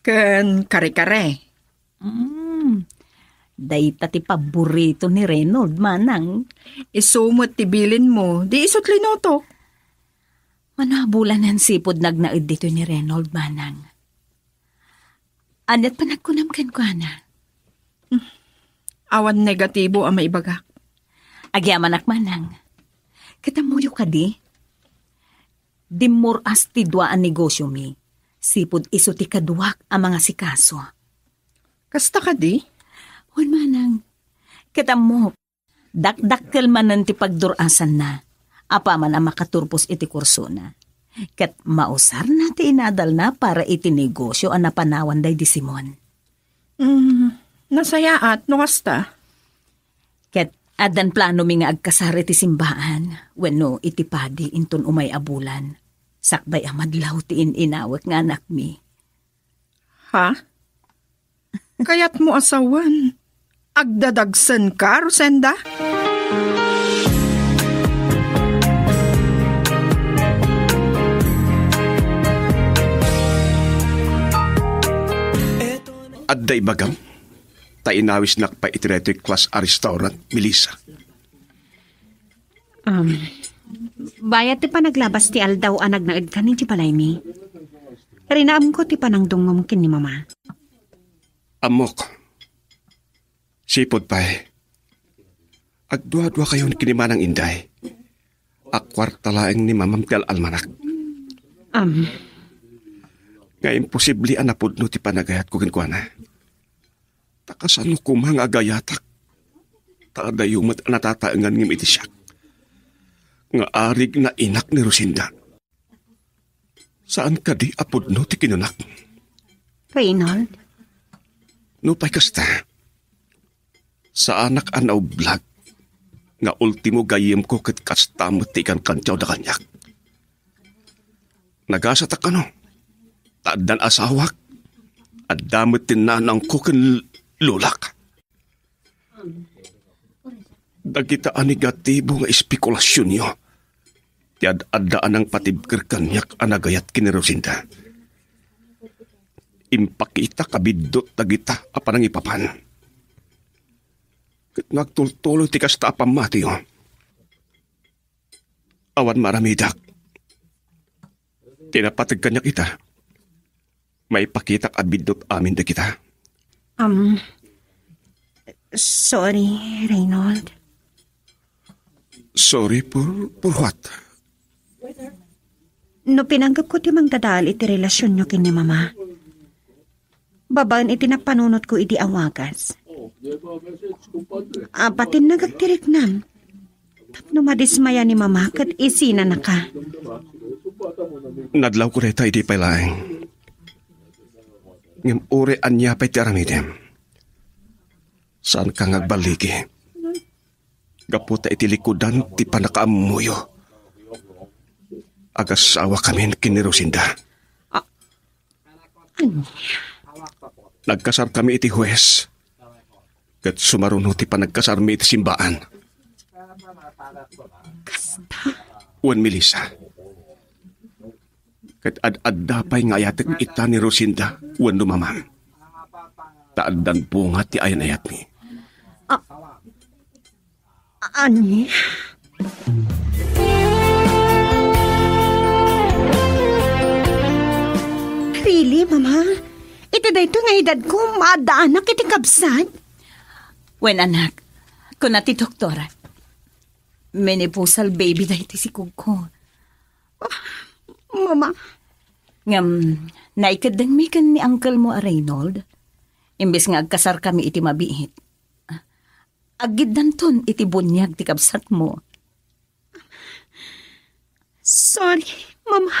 Speaker 4: Ken kare-kare.
Speaker 7: Dayta ti paborito ni Reynold manang.
Speaker 4: Isumot ti bilin mo, di isot linutok.
Speaker 7: Manabulan ng sipod nagnaid dito ni Reynold manang. Anat pa nagkunamkan ko na.
Speaker 4: Awan negatibo ang maibagak.
Speaker 7: Agyaman manang. Katamuyo ka di? Dimur as ti dua ang negosyo mi. Sipod iso ti kaduak ang mga sikaso.
Speaker 4: Kasta ka di?
Speaker 7: Wan manang. Katam mo, dakdakkel manan ti pagdurasan na. Apa man ang makaturpos iti kurso na. Kat mausar na ti inadal na para iti negosyo ang napanawan day di Simon.
Speaker 4: Nasayaat, no kasta?
Speaker 7: Kat adan plano mi nga agkasari ti simbahan. Wenno iti padi inton umay abulan. Sakbay amadlaw ti inawak nga anak mi.
Speaker 4: Ha? Kaya't mo asawan. Agdadagsan ka, Rosenda?
Speaker 5: Adday bagam, tainawis nakpa itireto class a restaurant, Melissa.
Speaker 9: Bayat ti panaglabas ti aldaw anag na kanin ti balay mi. Rinaam ko ti panangdungom kin ni mama.
Speaker 5: Amok. Sipod pa eh. Agdua-dua kayo ni kinimanang inday. Akwarta laeng ni mamam ti almanak. Nga imposible anapod no ti panagayat ko kinkwana. Takasan ko mga agayatak. Taadayumat natataangan ngim iti siyak. Nga arig na inak ni Rosinda. Saan ka di apod no ti kinunak?
Speaker 9: Reynold?
Speaker 5: No pa'y kasta. Sa anak anaw vlog. Nga ultimo gayem ko kat kastamot ti ikan kantyaw da kanyak. Nagasat ka no. Taadan asawak. At damot tinanang ko kan lulak. Dagita anigatibo nga espekulasyon nyo. Tiad adaan ang patibker kanyak anagayat kinirosinda. Impakita kabidot dagita apanang ipapan. Kat nagtultuloy ti kasta apamati yo. Awan maramidak. Tinapatig kanyak ita. May pakitak abidot amin da kita.
Speaker 9: Sorry, Reynold.
Speaker 5: Sorry for what?
Speaker 9: No pinanggap ko ti mang dadal iti relasyon nyo kin ni mama. Babaan iti napanunot ko iti awagas. Apatin nagagtirik nam. Tapno madismaya ni mama kat isina na ka.
Speaker 5: Nadlaw ko reta iti pailaeng. Ngem ure anya pa'y ti aramidem. Saan ka ngagbaligi? Gaputa iti likudan ti panakaamuyo. Agasawa kami kini Rosinda. Nagkasar kami iti huwes. Kat sumaruno ti panagkasar mi iti simbaan. Uwan Melissa. Kat ad-addapay nga ayatek ita ni Rosinda. Uwan lumamam. Taadan bunga ti ayan-ayat mi.
Speaker 9: Ani? Really, mama? Ito dahito nga edad ko, maadaanak iti kabsat.
Speaker 7: Wen anak, kung nati doktora, menopusal baby dahil ti si Kugko.
Speaker 9: Mama?
Speaker 7: Ngam, naikadang mi kan ni uncle mo a Reynold. Imbes nga agkasar kami iti mabiit. Agid danton iti bunyag ti kabsat mo.
Speaker 9: Sorry, mama.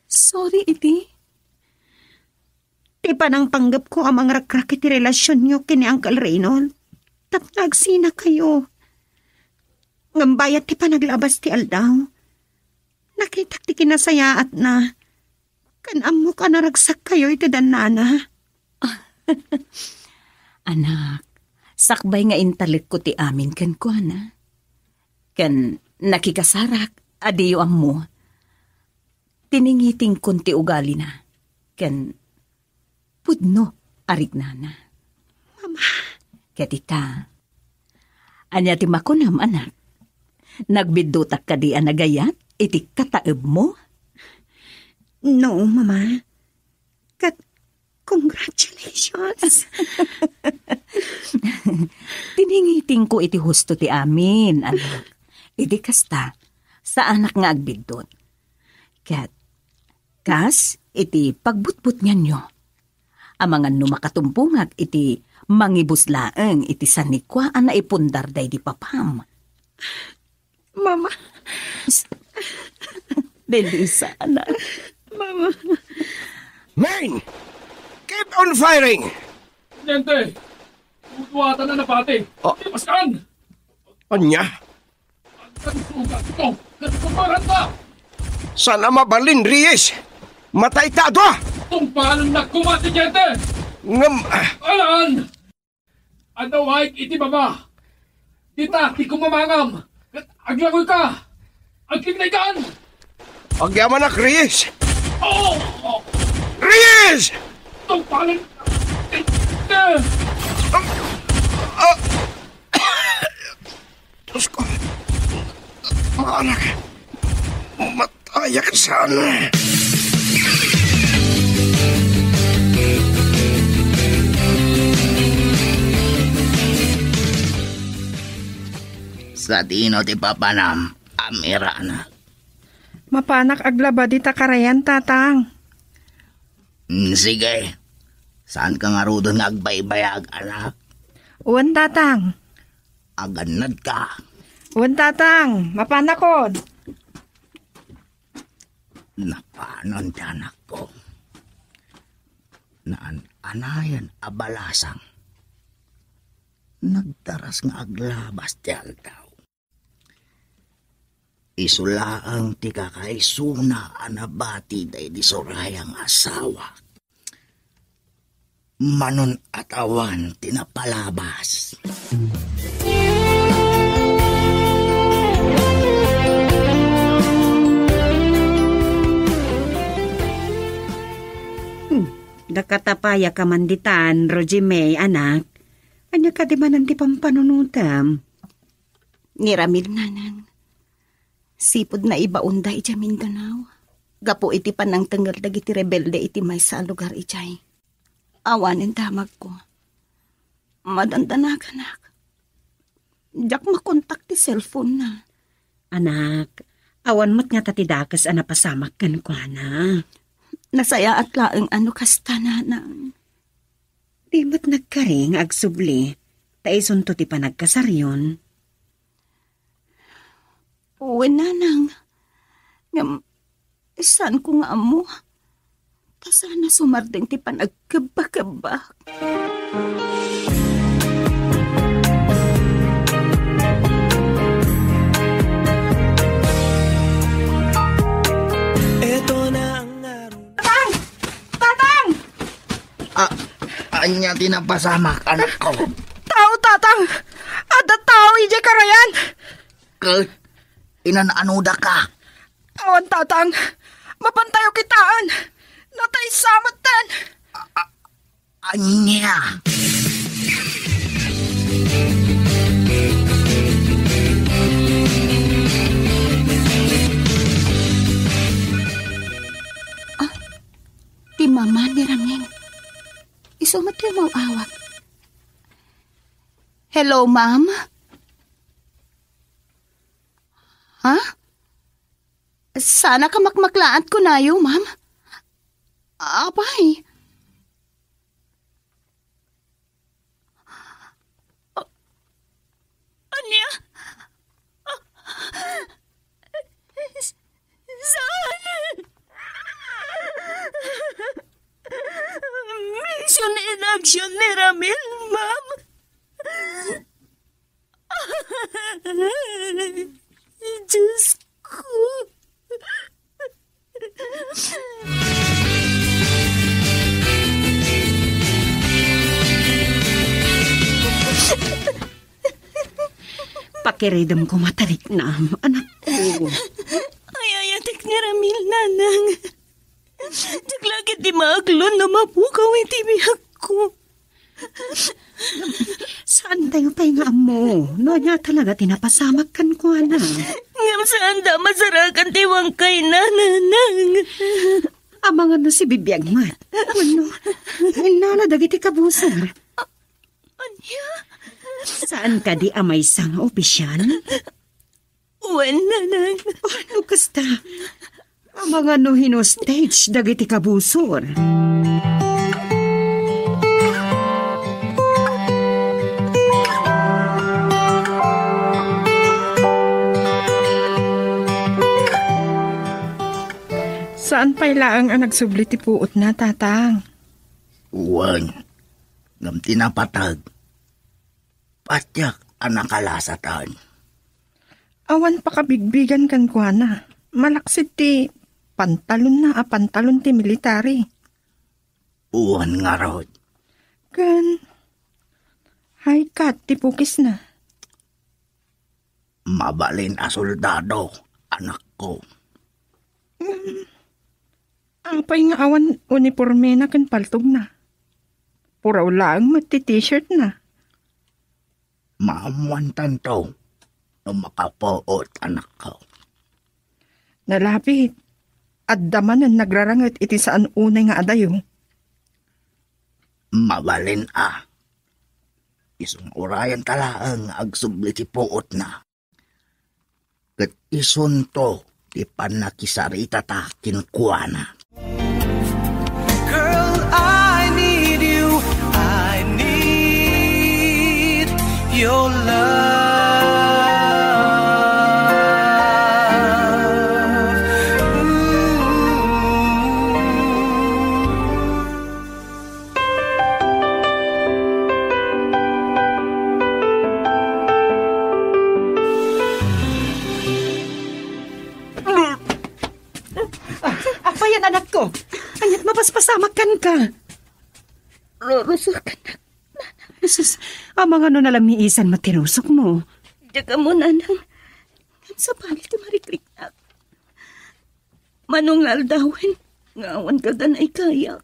Speaker 7: Sorry iti.
Speaker 9: Di pa nang panggap ko ang mga rakrak iti relasyon nyo kini Uncle Reynold. Nagsina kayo. Ngambayat ti pa naglabas ti aldaw. Nakita ti kinasaya at na. Kanam mo ka naragsak kayo iti danana.
Speaker 7: Anak, sakbay nga intalik ko ti amin kan ko, ana. Kan nakikasarak, adiyo ang mo. Tiningiting kun ti ugali na. Kan pudno, arig nana.
Speaker 9: Mama.
Speaker 7: Katita, anya ti makunam, anak. Nagbidutak ka di anagayat, iti kataeb mo?
Speaker 9: No, mama. Congratulations.
Speaker 7: Tiningiting ko iti husto ti amin, anak. Iti kasta, sa anak nga agbidot. Kat, kas, iti pagbutbut niyan nyo. Amangan no makatumpungag iti mangibus laeng iti sanikwa na ipundar day di papam.
Speaker 4: Mama.
Speaker 7: Delisa, anak.
Speaker 4: Mama.
Speaker 1: Men! Keep on firing!
Speaker 6: Teniente! Tutuwatan na napati!
Speaker 1: Oh.
Speaker 6: Paskan!
Speaker 1: Anya?
Speaker 6: Ang sugat ito! Nagsumaran ka!
Speaker 1: Sana mabalin, Reyes! Matay tado!
Speaker 6: Tumpalan na kumati, Teniente! Alaan! Ano ay iti baba? Dita, di kumamangam! Aglangoy ka! Agkinaikan!
Speaker 1: Agyaman na, Reyes!
Speaker 6: Oo!
Speaker 1: Reyes!
Speaker 6: Tumpalan!
Speaker 1: Diyos ko. Mga anak, mataya ka sana.
Speaker 8: Sa tino ti papanam, amira na.
Speaker 4: Mapanak aglaba dita karayan, tatang.
Speaker 8: Sige. Saan ka nga ro doon agbaybayag, anak?
Speaker 4: Uwan, tatang.
Speaker 8: Aganad ka.
Speaker 4: Uwan, tatang. Mapanakod.
Speaker 8: Napanon ti anak ko. Naan anayan abalasang. Nagtaras nga aglabas ti aldaw. Isulaang ti kakaisuna anabati day di sorayang asawa. Manon atawan tinapalabas.
Speaker 9: Nakatapaya ka manditan, Roji May, anak. Anya ka di man ti pampanunutam.
Speaker 7: Ni Ramil nanang. Sipod na ibaunda iti Mindanao. Gapo iti panang tenggal dagiti rebelde iti may sa lugar iti. Awanin damag ko. Madandana ka, anak. Diyak makontak ti cellphone na.
Speaker 9: Anak, awan mo't nga tatidakas anapasamak kan ko, anak.
Speaker 7: Nasaya at laeng ano kasta nanang.
Speaker 9: Di mo't nagkaring agsubli. Taison to ti panagkasaryon.
Speaker 7: Uwe, nanang. Ngam, saan ko nga mo? Ta sana sumardeng ti panagkabak-kabak.
Speaker 8: Anya tinapasamak, anak ko.
Speaker 4: Tao, tatang. Ada tao, ije karayan.
Speaker 8: Inananuda ka.
Speaker 4: Awan, tatang. Mapantayo kitaan. Natay samot tan.
Speaker 8: Anya.
Speaker 7: Ti mama ni Ramin. Isumat yung mawawak. Hello, ma'am? Ha? Sana ka makmaklaat ko na yun, ma'am. Abay. Anya? Saan? Mission in action ni Ramil, ma'am. Diyos ko.
Speaker 9: Pakiridam ko matarik na, anak ko.
Speaker 7: Ayayatik ni Ramil, nanang. Jaglagit di maaglon na mapukaw iti bihag ko.
Speaker 9: Saan tayo nga mo? No niya talaga tinapasamak kan ko, anak.
Speaker 7: Ngam saan da masarakan tiwang kay nananang.
Speaker 9: Amangan na si bibiyag mat. Ano? Inala dagiti kabusar.
Speaker 7: Anya?
Speaker 9: Saan ka di amay sang opisyal?
Speaker 7: Wen, nanang.
Speaker 9: Ano kasta? Amangan no hino stage dagiti kabusor.
Speaker 4: Saan pa'y laang ang nagsubli ti puot na, tatang?
Speaker 8: Uwan, ngam tinapatag. Patyak ang nakalasatan.
Speaker 4: Awan pa kabigbigan kan kwa na. Malaksid ti pantalon na, pantalon ti military.
Speaker 8: Uwan nga rod.
Speaker 4: Kan, hay kat, ti pukis na.
Speaker 8: Mabalin a soldado, anak ko.
Speaker 4: Ang pa'y nga awan uniforme na kan paltog na. Puraw lang mati-t-shirt na.
Speaker 8: Maamuantan to, no makapoot anak ko.
Speaker 4: Nalapit. At damanan nagrarangat iti saan unay nga adayo.
Speaker 8: Mabalin a. Isong orayan talaang agsubli ti puot na. Kat ison to, ti panakisarita ta kinkuana.
Speaker 2: Girl, I need you. I need your love.
Speaker 3: Apayan, anak ko. Anyat mapaspasamakan ka.
Speaker 7: Rorosok ka na.
Speaker 3: Jesus, amang ano nalamiisan matirusok mo.
Speaker 7: Diyaga mo na nang sa palit ti mariklik na. Manungal dawin. Ngawan ka ganay kayak.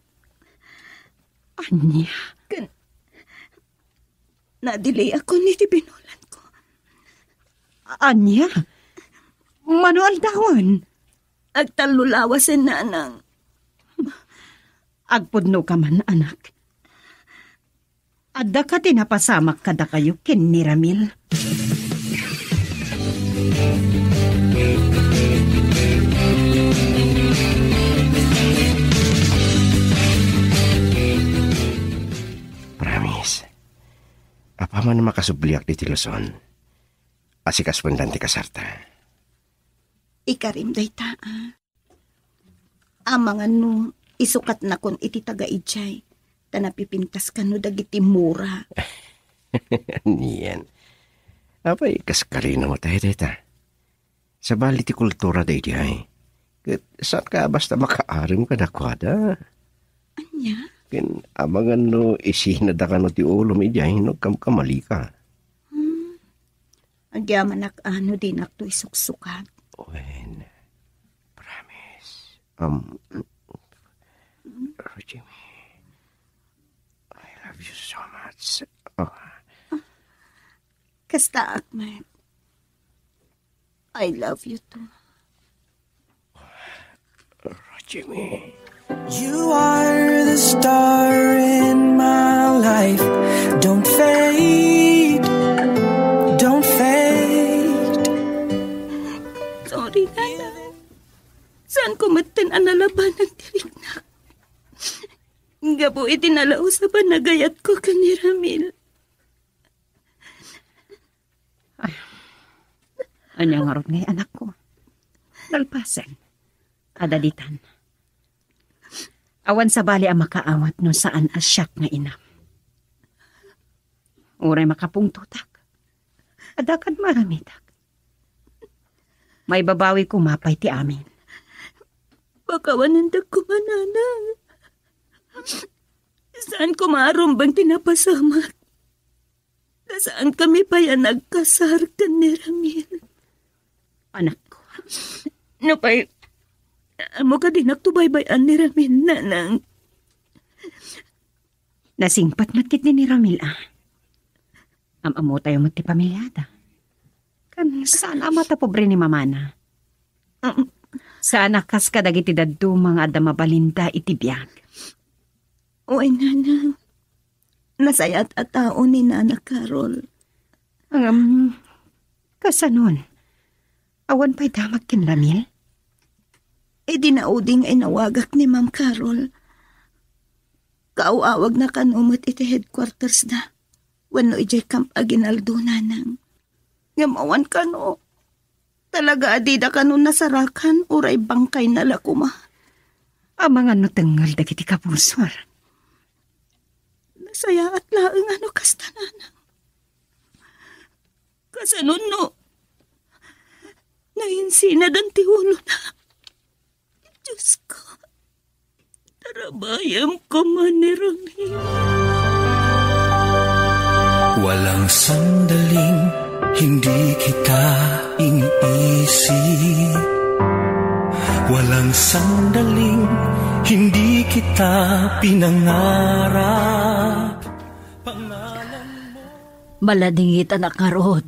Speaker 3: Anya?
Speaker 7: Kan, na-delay ako ni ti binulan ko.
Speaker 3: Anya? Manual dawan.
Speaker 7: Agtalulawasin na nang.
Speaker 3: Agpudno ka man, anak. Adda ka tinapasamak kada kayo kin ni Ramil.
Speaker 1: Promise. Apa man makasubliak di Tiluson. Asikas pundan ti kasarta.
Speaker 7: Ikarim day taa. Amangan no, isukat na kon iti taga-ijay. Tanapipintas ka no dagiti mura.
Speaker 1: Niyan. Apay, kaskarina mo tayo, teta. Sa bali ti kultura day di ay. Saan ka basta makaarim ka nakwada?
Speaker 7: Anya?
Speaker 1: Kin amangan no isinada ka no ti ulo mi di ay no kamali ka.
Speaker 7: Agyaman ano din akto isuksukat.
Speaker 1: When, promise. Jimmy, I love you so much. Oh.
Speaker 7: Kasta, Ahmed. I love you too.
Speaker 1: Jimmy.
Speaker 2: You are the star in my life. Don't fade. Don't fade.
Speaker 7: Sorry, Nana. Saan ko matan analaban ng tirik na? Nga po itinalao sa panagayat ko ka ni Ramil.
Speaker 3: Anya nga ron ngay anak ko. Dalpasen. Adaditan. Awan sa bali ang makaawat no saan asyak nga ina. Uray makapungtutak. Adakad maramitak. May babawi kumapay ti amin.
Speaker 7: Pakawanandag ko mananang. Saan ko maarumbang tinapasamak? Saan kami pa yan nagkasar ka ni Ramil?
Speaker 3: Anak ko.
Speaker 7: No pa'y, amo ka din nagtubaybayan ni Ramil, nanang.
Speaker 3: Nasingpat matkit ni Ramil ah. Amo tayo mati pamilyada. Kan saan amata pobre ni mamana? Saan akas ka dagiti daddo mga adamabalinda iti biyag?
Speaker 7: Uy, nanang. Nasayat at tao ni Nana Carol.
Speaker 3: Kasanon? Awan pa'y damag kin Ramil?
Speaker 7: Dinauding ay nawagak ni Ma'am Carol. Kaawawag na kanumot iti headquarters na. Wano ijay Camp Aguinaldo nanang. Ngamawan ka no. Talaga adida ka no nasarakan uray bangkay na lakuma.
Speaker 3: Ang mga nutengal dagiti kapusor.
Speaker 7: Nasaya at laeng ano kastananang. Kasanon no, nainsinad ang tiulo na. Diyos ko, tarabayam ko man ni Ramil.
Speaker 2: Walang sandaling hindi kita iniisip. Walang sandaling hindi kita pinangarap.
Speaker 10: Maladingit anak nga rod.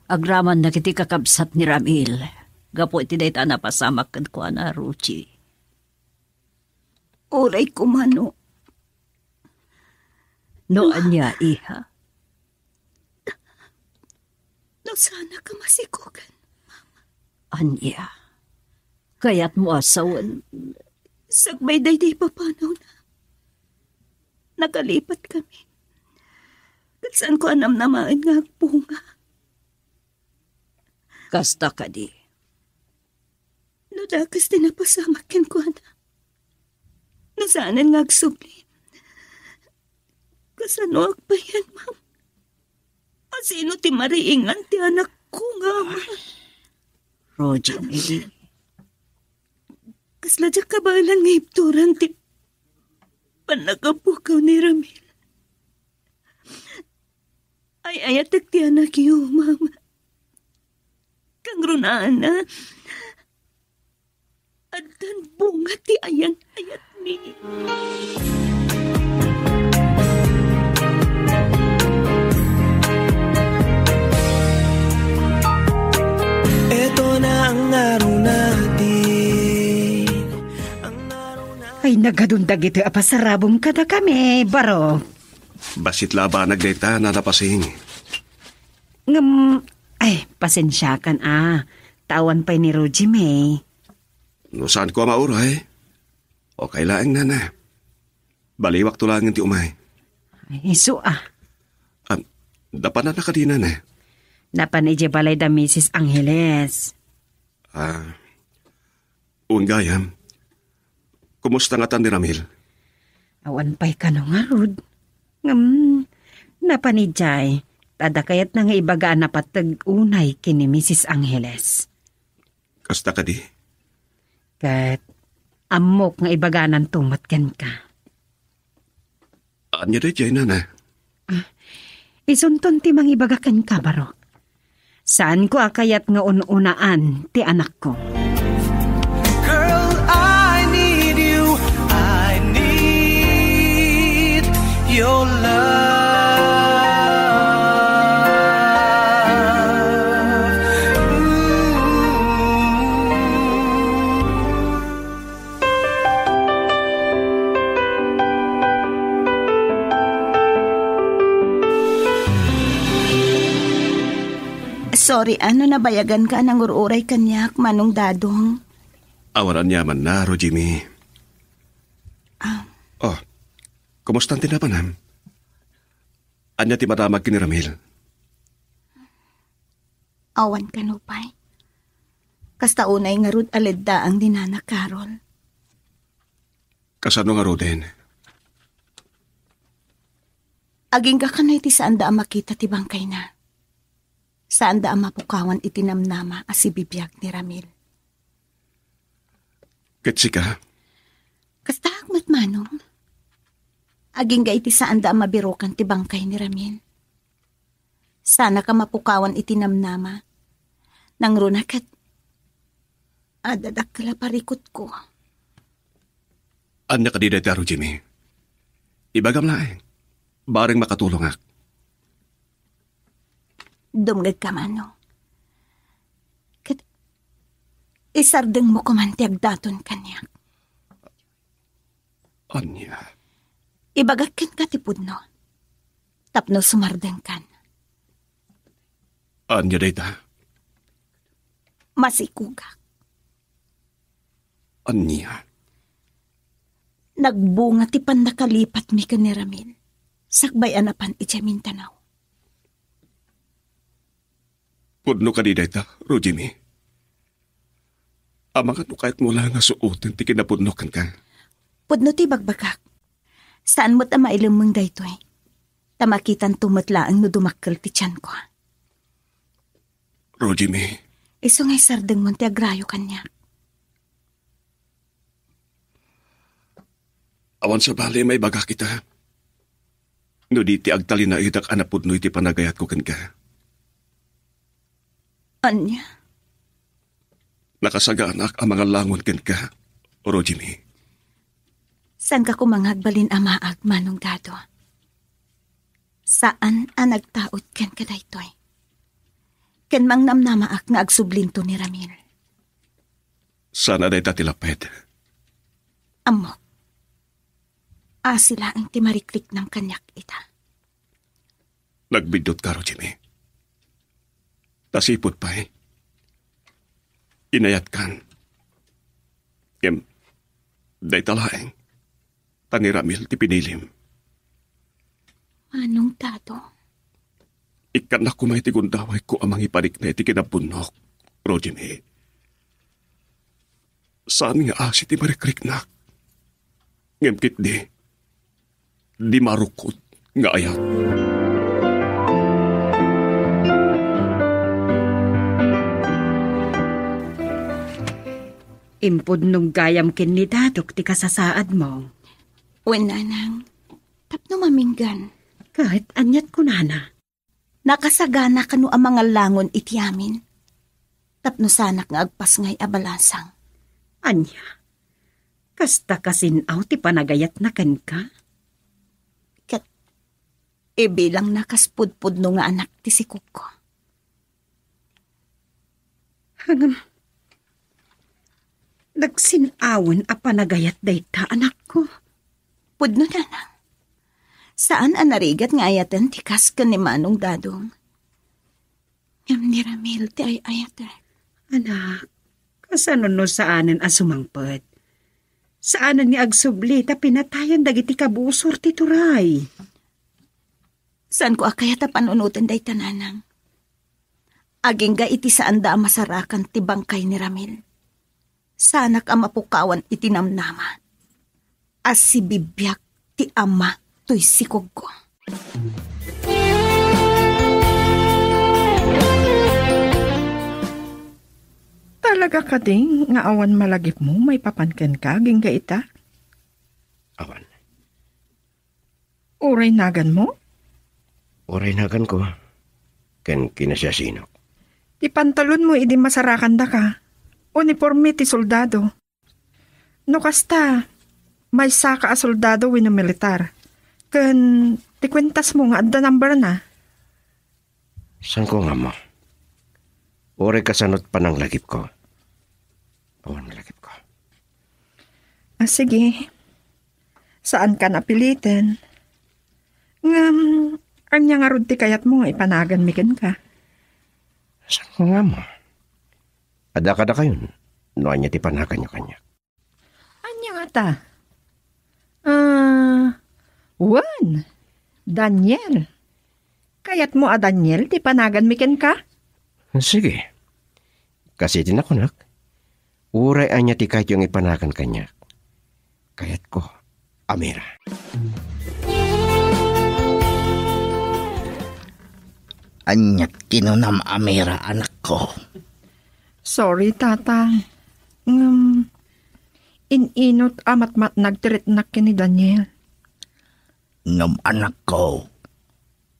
Speaker 10: Agraman na kiti kakabsat ni Ramil. Gapo iti dayta na pasamak kad ko na Ruchi.
Speaker 7: Oray kumano.
Speaker 10: Noan niya, iha.
Speaker 7: No sana ka masikugan.
Speaker 10: Anya. Kaya't mo asawan.
Speaker 7: Sagbay day papanaw na. Nakalipat kami. Saan ko anam namaan nga agpunga.
Speaker 10: Kasta ka di.
Speaker 7: No dakas din napasamakin ko na. No saanan nga agsubli. Kasano agpayan, ma'am. Asino ti mariingan ti anak ko nga, ma'am.
Speaker 10: Rogie,
Speaker 7: Kasladya ka ba lang nga ipturan ti panagapukaw ni Ramil. Ay ayatek ti anak iyo, mama. Kang runaan na. At kan bunga ti ayang ayat mi.
Speaker 2: Eto na ang araw natin.
Speaker 3: Ay, nagadundag ito apasarabong kada kami, baro.
Speaker 5: Basit laba nagdeta na napasing.
Speaker 3: Ay, pasensya kan Tawan pa ni Rogie May.
Speaker 5: No saan ko mauray? O kailaang na. Baliwak tulangin ti umay.
Speaker 3: Ay, iso
Speaker 5: Dapat na nakadina na.
Speaker 3: Napanidya balay da Mrs. Angeles.
Speaker 5: Ungayam. Kumusta nga tan ni Ramil?
Speaker 3: Awan pa'y ka nga, Rod. Napanidjay. Tada kayat na nga ibagaan na patag-unay kini Mrs. Angeles.
Speaker 5: Kasta ka di?
Speaker 3: Kat amok nga ibaganan tumatkan ka.
Speaker 5: Anya da jay na.
Speaker 3: Isunton ti mang ibagakan ka, baro. Saan ko akayat nga ununaan ti anak ko?
Speaker 2: Girl, I need you. I need your love.
Speaker 7: Sorry, nabayagan ka ng ururay kanyak, manong dadong.
Speaker 5: Awaran yaman na, Rojimi. Kumusta ang tinapanam? Anya ti matamag kini Ramil?
Speaker 7: Awan ka no, pay. Kasta unay nga rud alidda ang dinana Carol.
Speaker 5: Kasano nga roden?
Speaker 7: Aging ka kanay ti saan da makita ti bangkay na. Saan da mapukawan itinamnama as si bibiyag ni Ramil.
Speaker 5: Ketsi ka?
Speaker 7: Kasta agmat manong. Aging ga iti saan da mabirokan ti bangkay ni Ramil. Sana ka mapukawan itinamnama. Nang runakat, adadak kala parikot ko.
Speaker 5: Anya ka di dayta, Jimmy? Ibagam na Baring makatulong ak.
Speaker 7: Dumgag ka mano. Kat isardeng mo kumantiag daton kanyak.
Speaker 5: Anya?
Speaker 7: Ibagakin ka tipod no. Tapno sumardeng kan.
Speaker 5: Anya dayta?
Speaker 7: Masikugak.
Speaker 5: Anya?
Speaker 7: Nagbunga ti pan nakalipat mi ka ni Ramil. Sakbay anapan iti Mindanao.
Speaker 5: Pudno ka di dayta, Rojimi? Amang ano kahit mula nga suotin, ti kinapudnokan ka.
Speaker 7: Pudno ti bagbagak. Saan mo't ang mailumang daytoy? Tamakitan tumatlaang no dumakkel ti tiyan ko.
Speaker 5: Rojimi.
Speaker 7: Iso ngay sardeng mo ti agrayo kanya.
Speaker 5: Awan sa bali may baga kita. No di ti agtali na idak anapudno iti panagayat ko kan ka.
Speaker 7: Anya?
Speaker 5: Nakasaganak ang mga langon kan ka, Rojimi.
Speaker 7: Saan ka kumangagbalin amaag manong dado? Saan ang nagtaot ken kadaytoy? Ken mang namnamaak nga agsublinto ni Ramil.
Speaker 5: Sana day tatilaped.
Speaker 7: Amo. Sila ang timariklik ng kanyak ita.
Speaker 5: Nagbidot ka, Rojimi. Tasipot pa eh. Inayat kan. Kem, day talaeng. Tani Ramil ti pinilim.
Speaker 7: Manong dado?
Speaker 5: Ikan na kumay ti gundaway ko amang iparik na iti kinapunok, Rojimi. Saan nga asi ti mariklik na? Ngemkit di marukot nga ayat.
Speaker 9: Impod nung gayam kin ni dadok ti kasasaad mo.
Speaker 7: Wen nanang, tapno maminggan.
Speaker 9: Kahit anyat ko nana.
Speaker 7: Nakasagana kanu ang mga langon iti amin. Tapno sanak nga agpas ngay abalasang.
Speaker 9: Anya, kasta kasinaw ti panagayat na kan ka?
Speaker 7: Kat, ibilang nakaspudpud no nga anak ti sikuk ko.
Speaker 9: Hangam, nagsinawan a panagayat dayta anak ko.
Speaker 7: Pudno nanang. Saan ang narigat nga ayatan ti kaskan ni Manong Dadong? Ngam ni Ramil ti ay ayatan.
Speaker 9: Anak, kasano no saanan a sumangpad? Saanan ni agsubli ta pinatayan dagiti kabusor ti turay?
Speaker 7: Saan ko akayat a panunutan day tananang? Aging ga iti saan da masarakan ti bangkay ni Ramil. Sanak ang mapukawan iti namnama. As si bibyak ti ama to'y sikog ko.
Speaker 4: Talaga ka ding nga awan malagip mo may papanken ka gingga ita?
Speaker 1: Awan.
Speaker 4: Uray nagan mo?
Speaker 1: Uray nagan ko. Ken kinasyasinok.
Speaker 4: Ti pantalon mo idi masarakan da ka. Uniforme ti soldado. No kasta, may saka a soldado wino militar. Ken ti kwentas mo nga adda number na.
Speaker 1: San ko nga mo? Uray kasanot pa ng lagip ko. Awan lagip ko.
Speaker 4: Sige. Saan ka napilitin? Anya nga rod ti kayat mo nga ipanagan mikin ka.
Speaker 1: San ko nga mo? Ada-kada kayon. No anya ti panagan nyo kanya.
Speaker 4: Anya nga ta? Juan. Daniel. Kayat mo Daniel ti panagan mikin ka?
Speaker 1: Sige. Kasi tinakunak. Uray anya ti kahit yung ipanagan kanya. Kayat ko, Amira.
Speaker 8: Anyat kinunam Amira, anak ko.
Speaker 4: Sorry, tatang. Inot amat nagtiritnak ni Daniel.
Speaker 8: Ngam anak ko,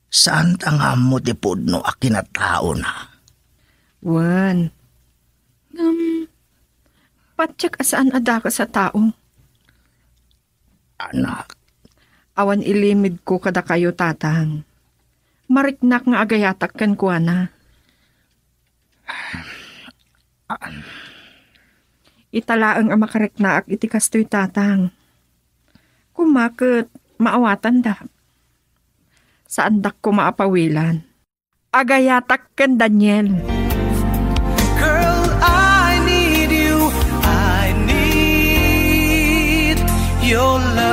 Speaker 8: saan tanga mo ti pudno a kinatao na?
Speaker 4: Juan. Patsak asaan ada ka sa tao?
Speaker 8: Anak.
Speaker 4: Awan ilimid ko kada kayo, tatang. Mariknak nga agayatak kan kuha na. Italaang ang makariknaak iti kastoy, tatang. Kumakot, maawatan da. Saan dak ko maapawilan? Agayatak kan Daniel.
Speaker 2: Girl, I need you. I need your love.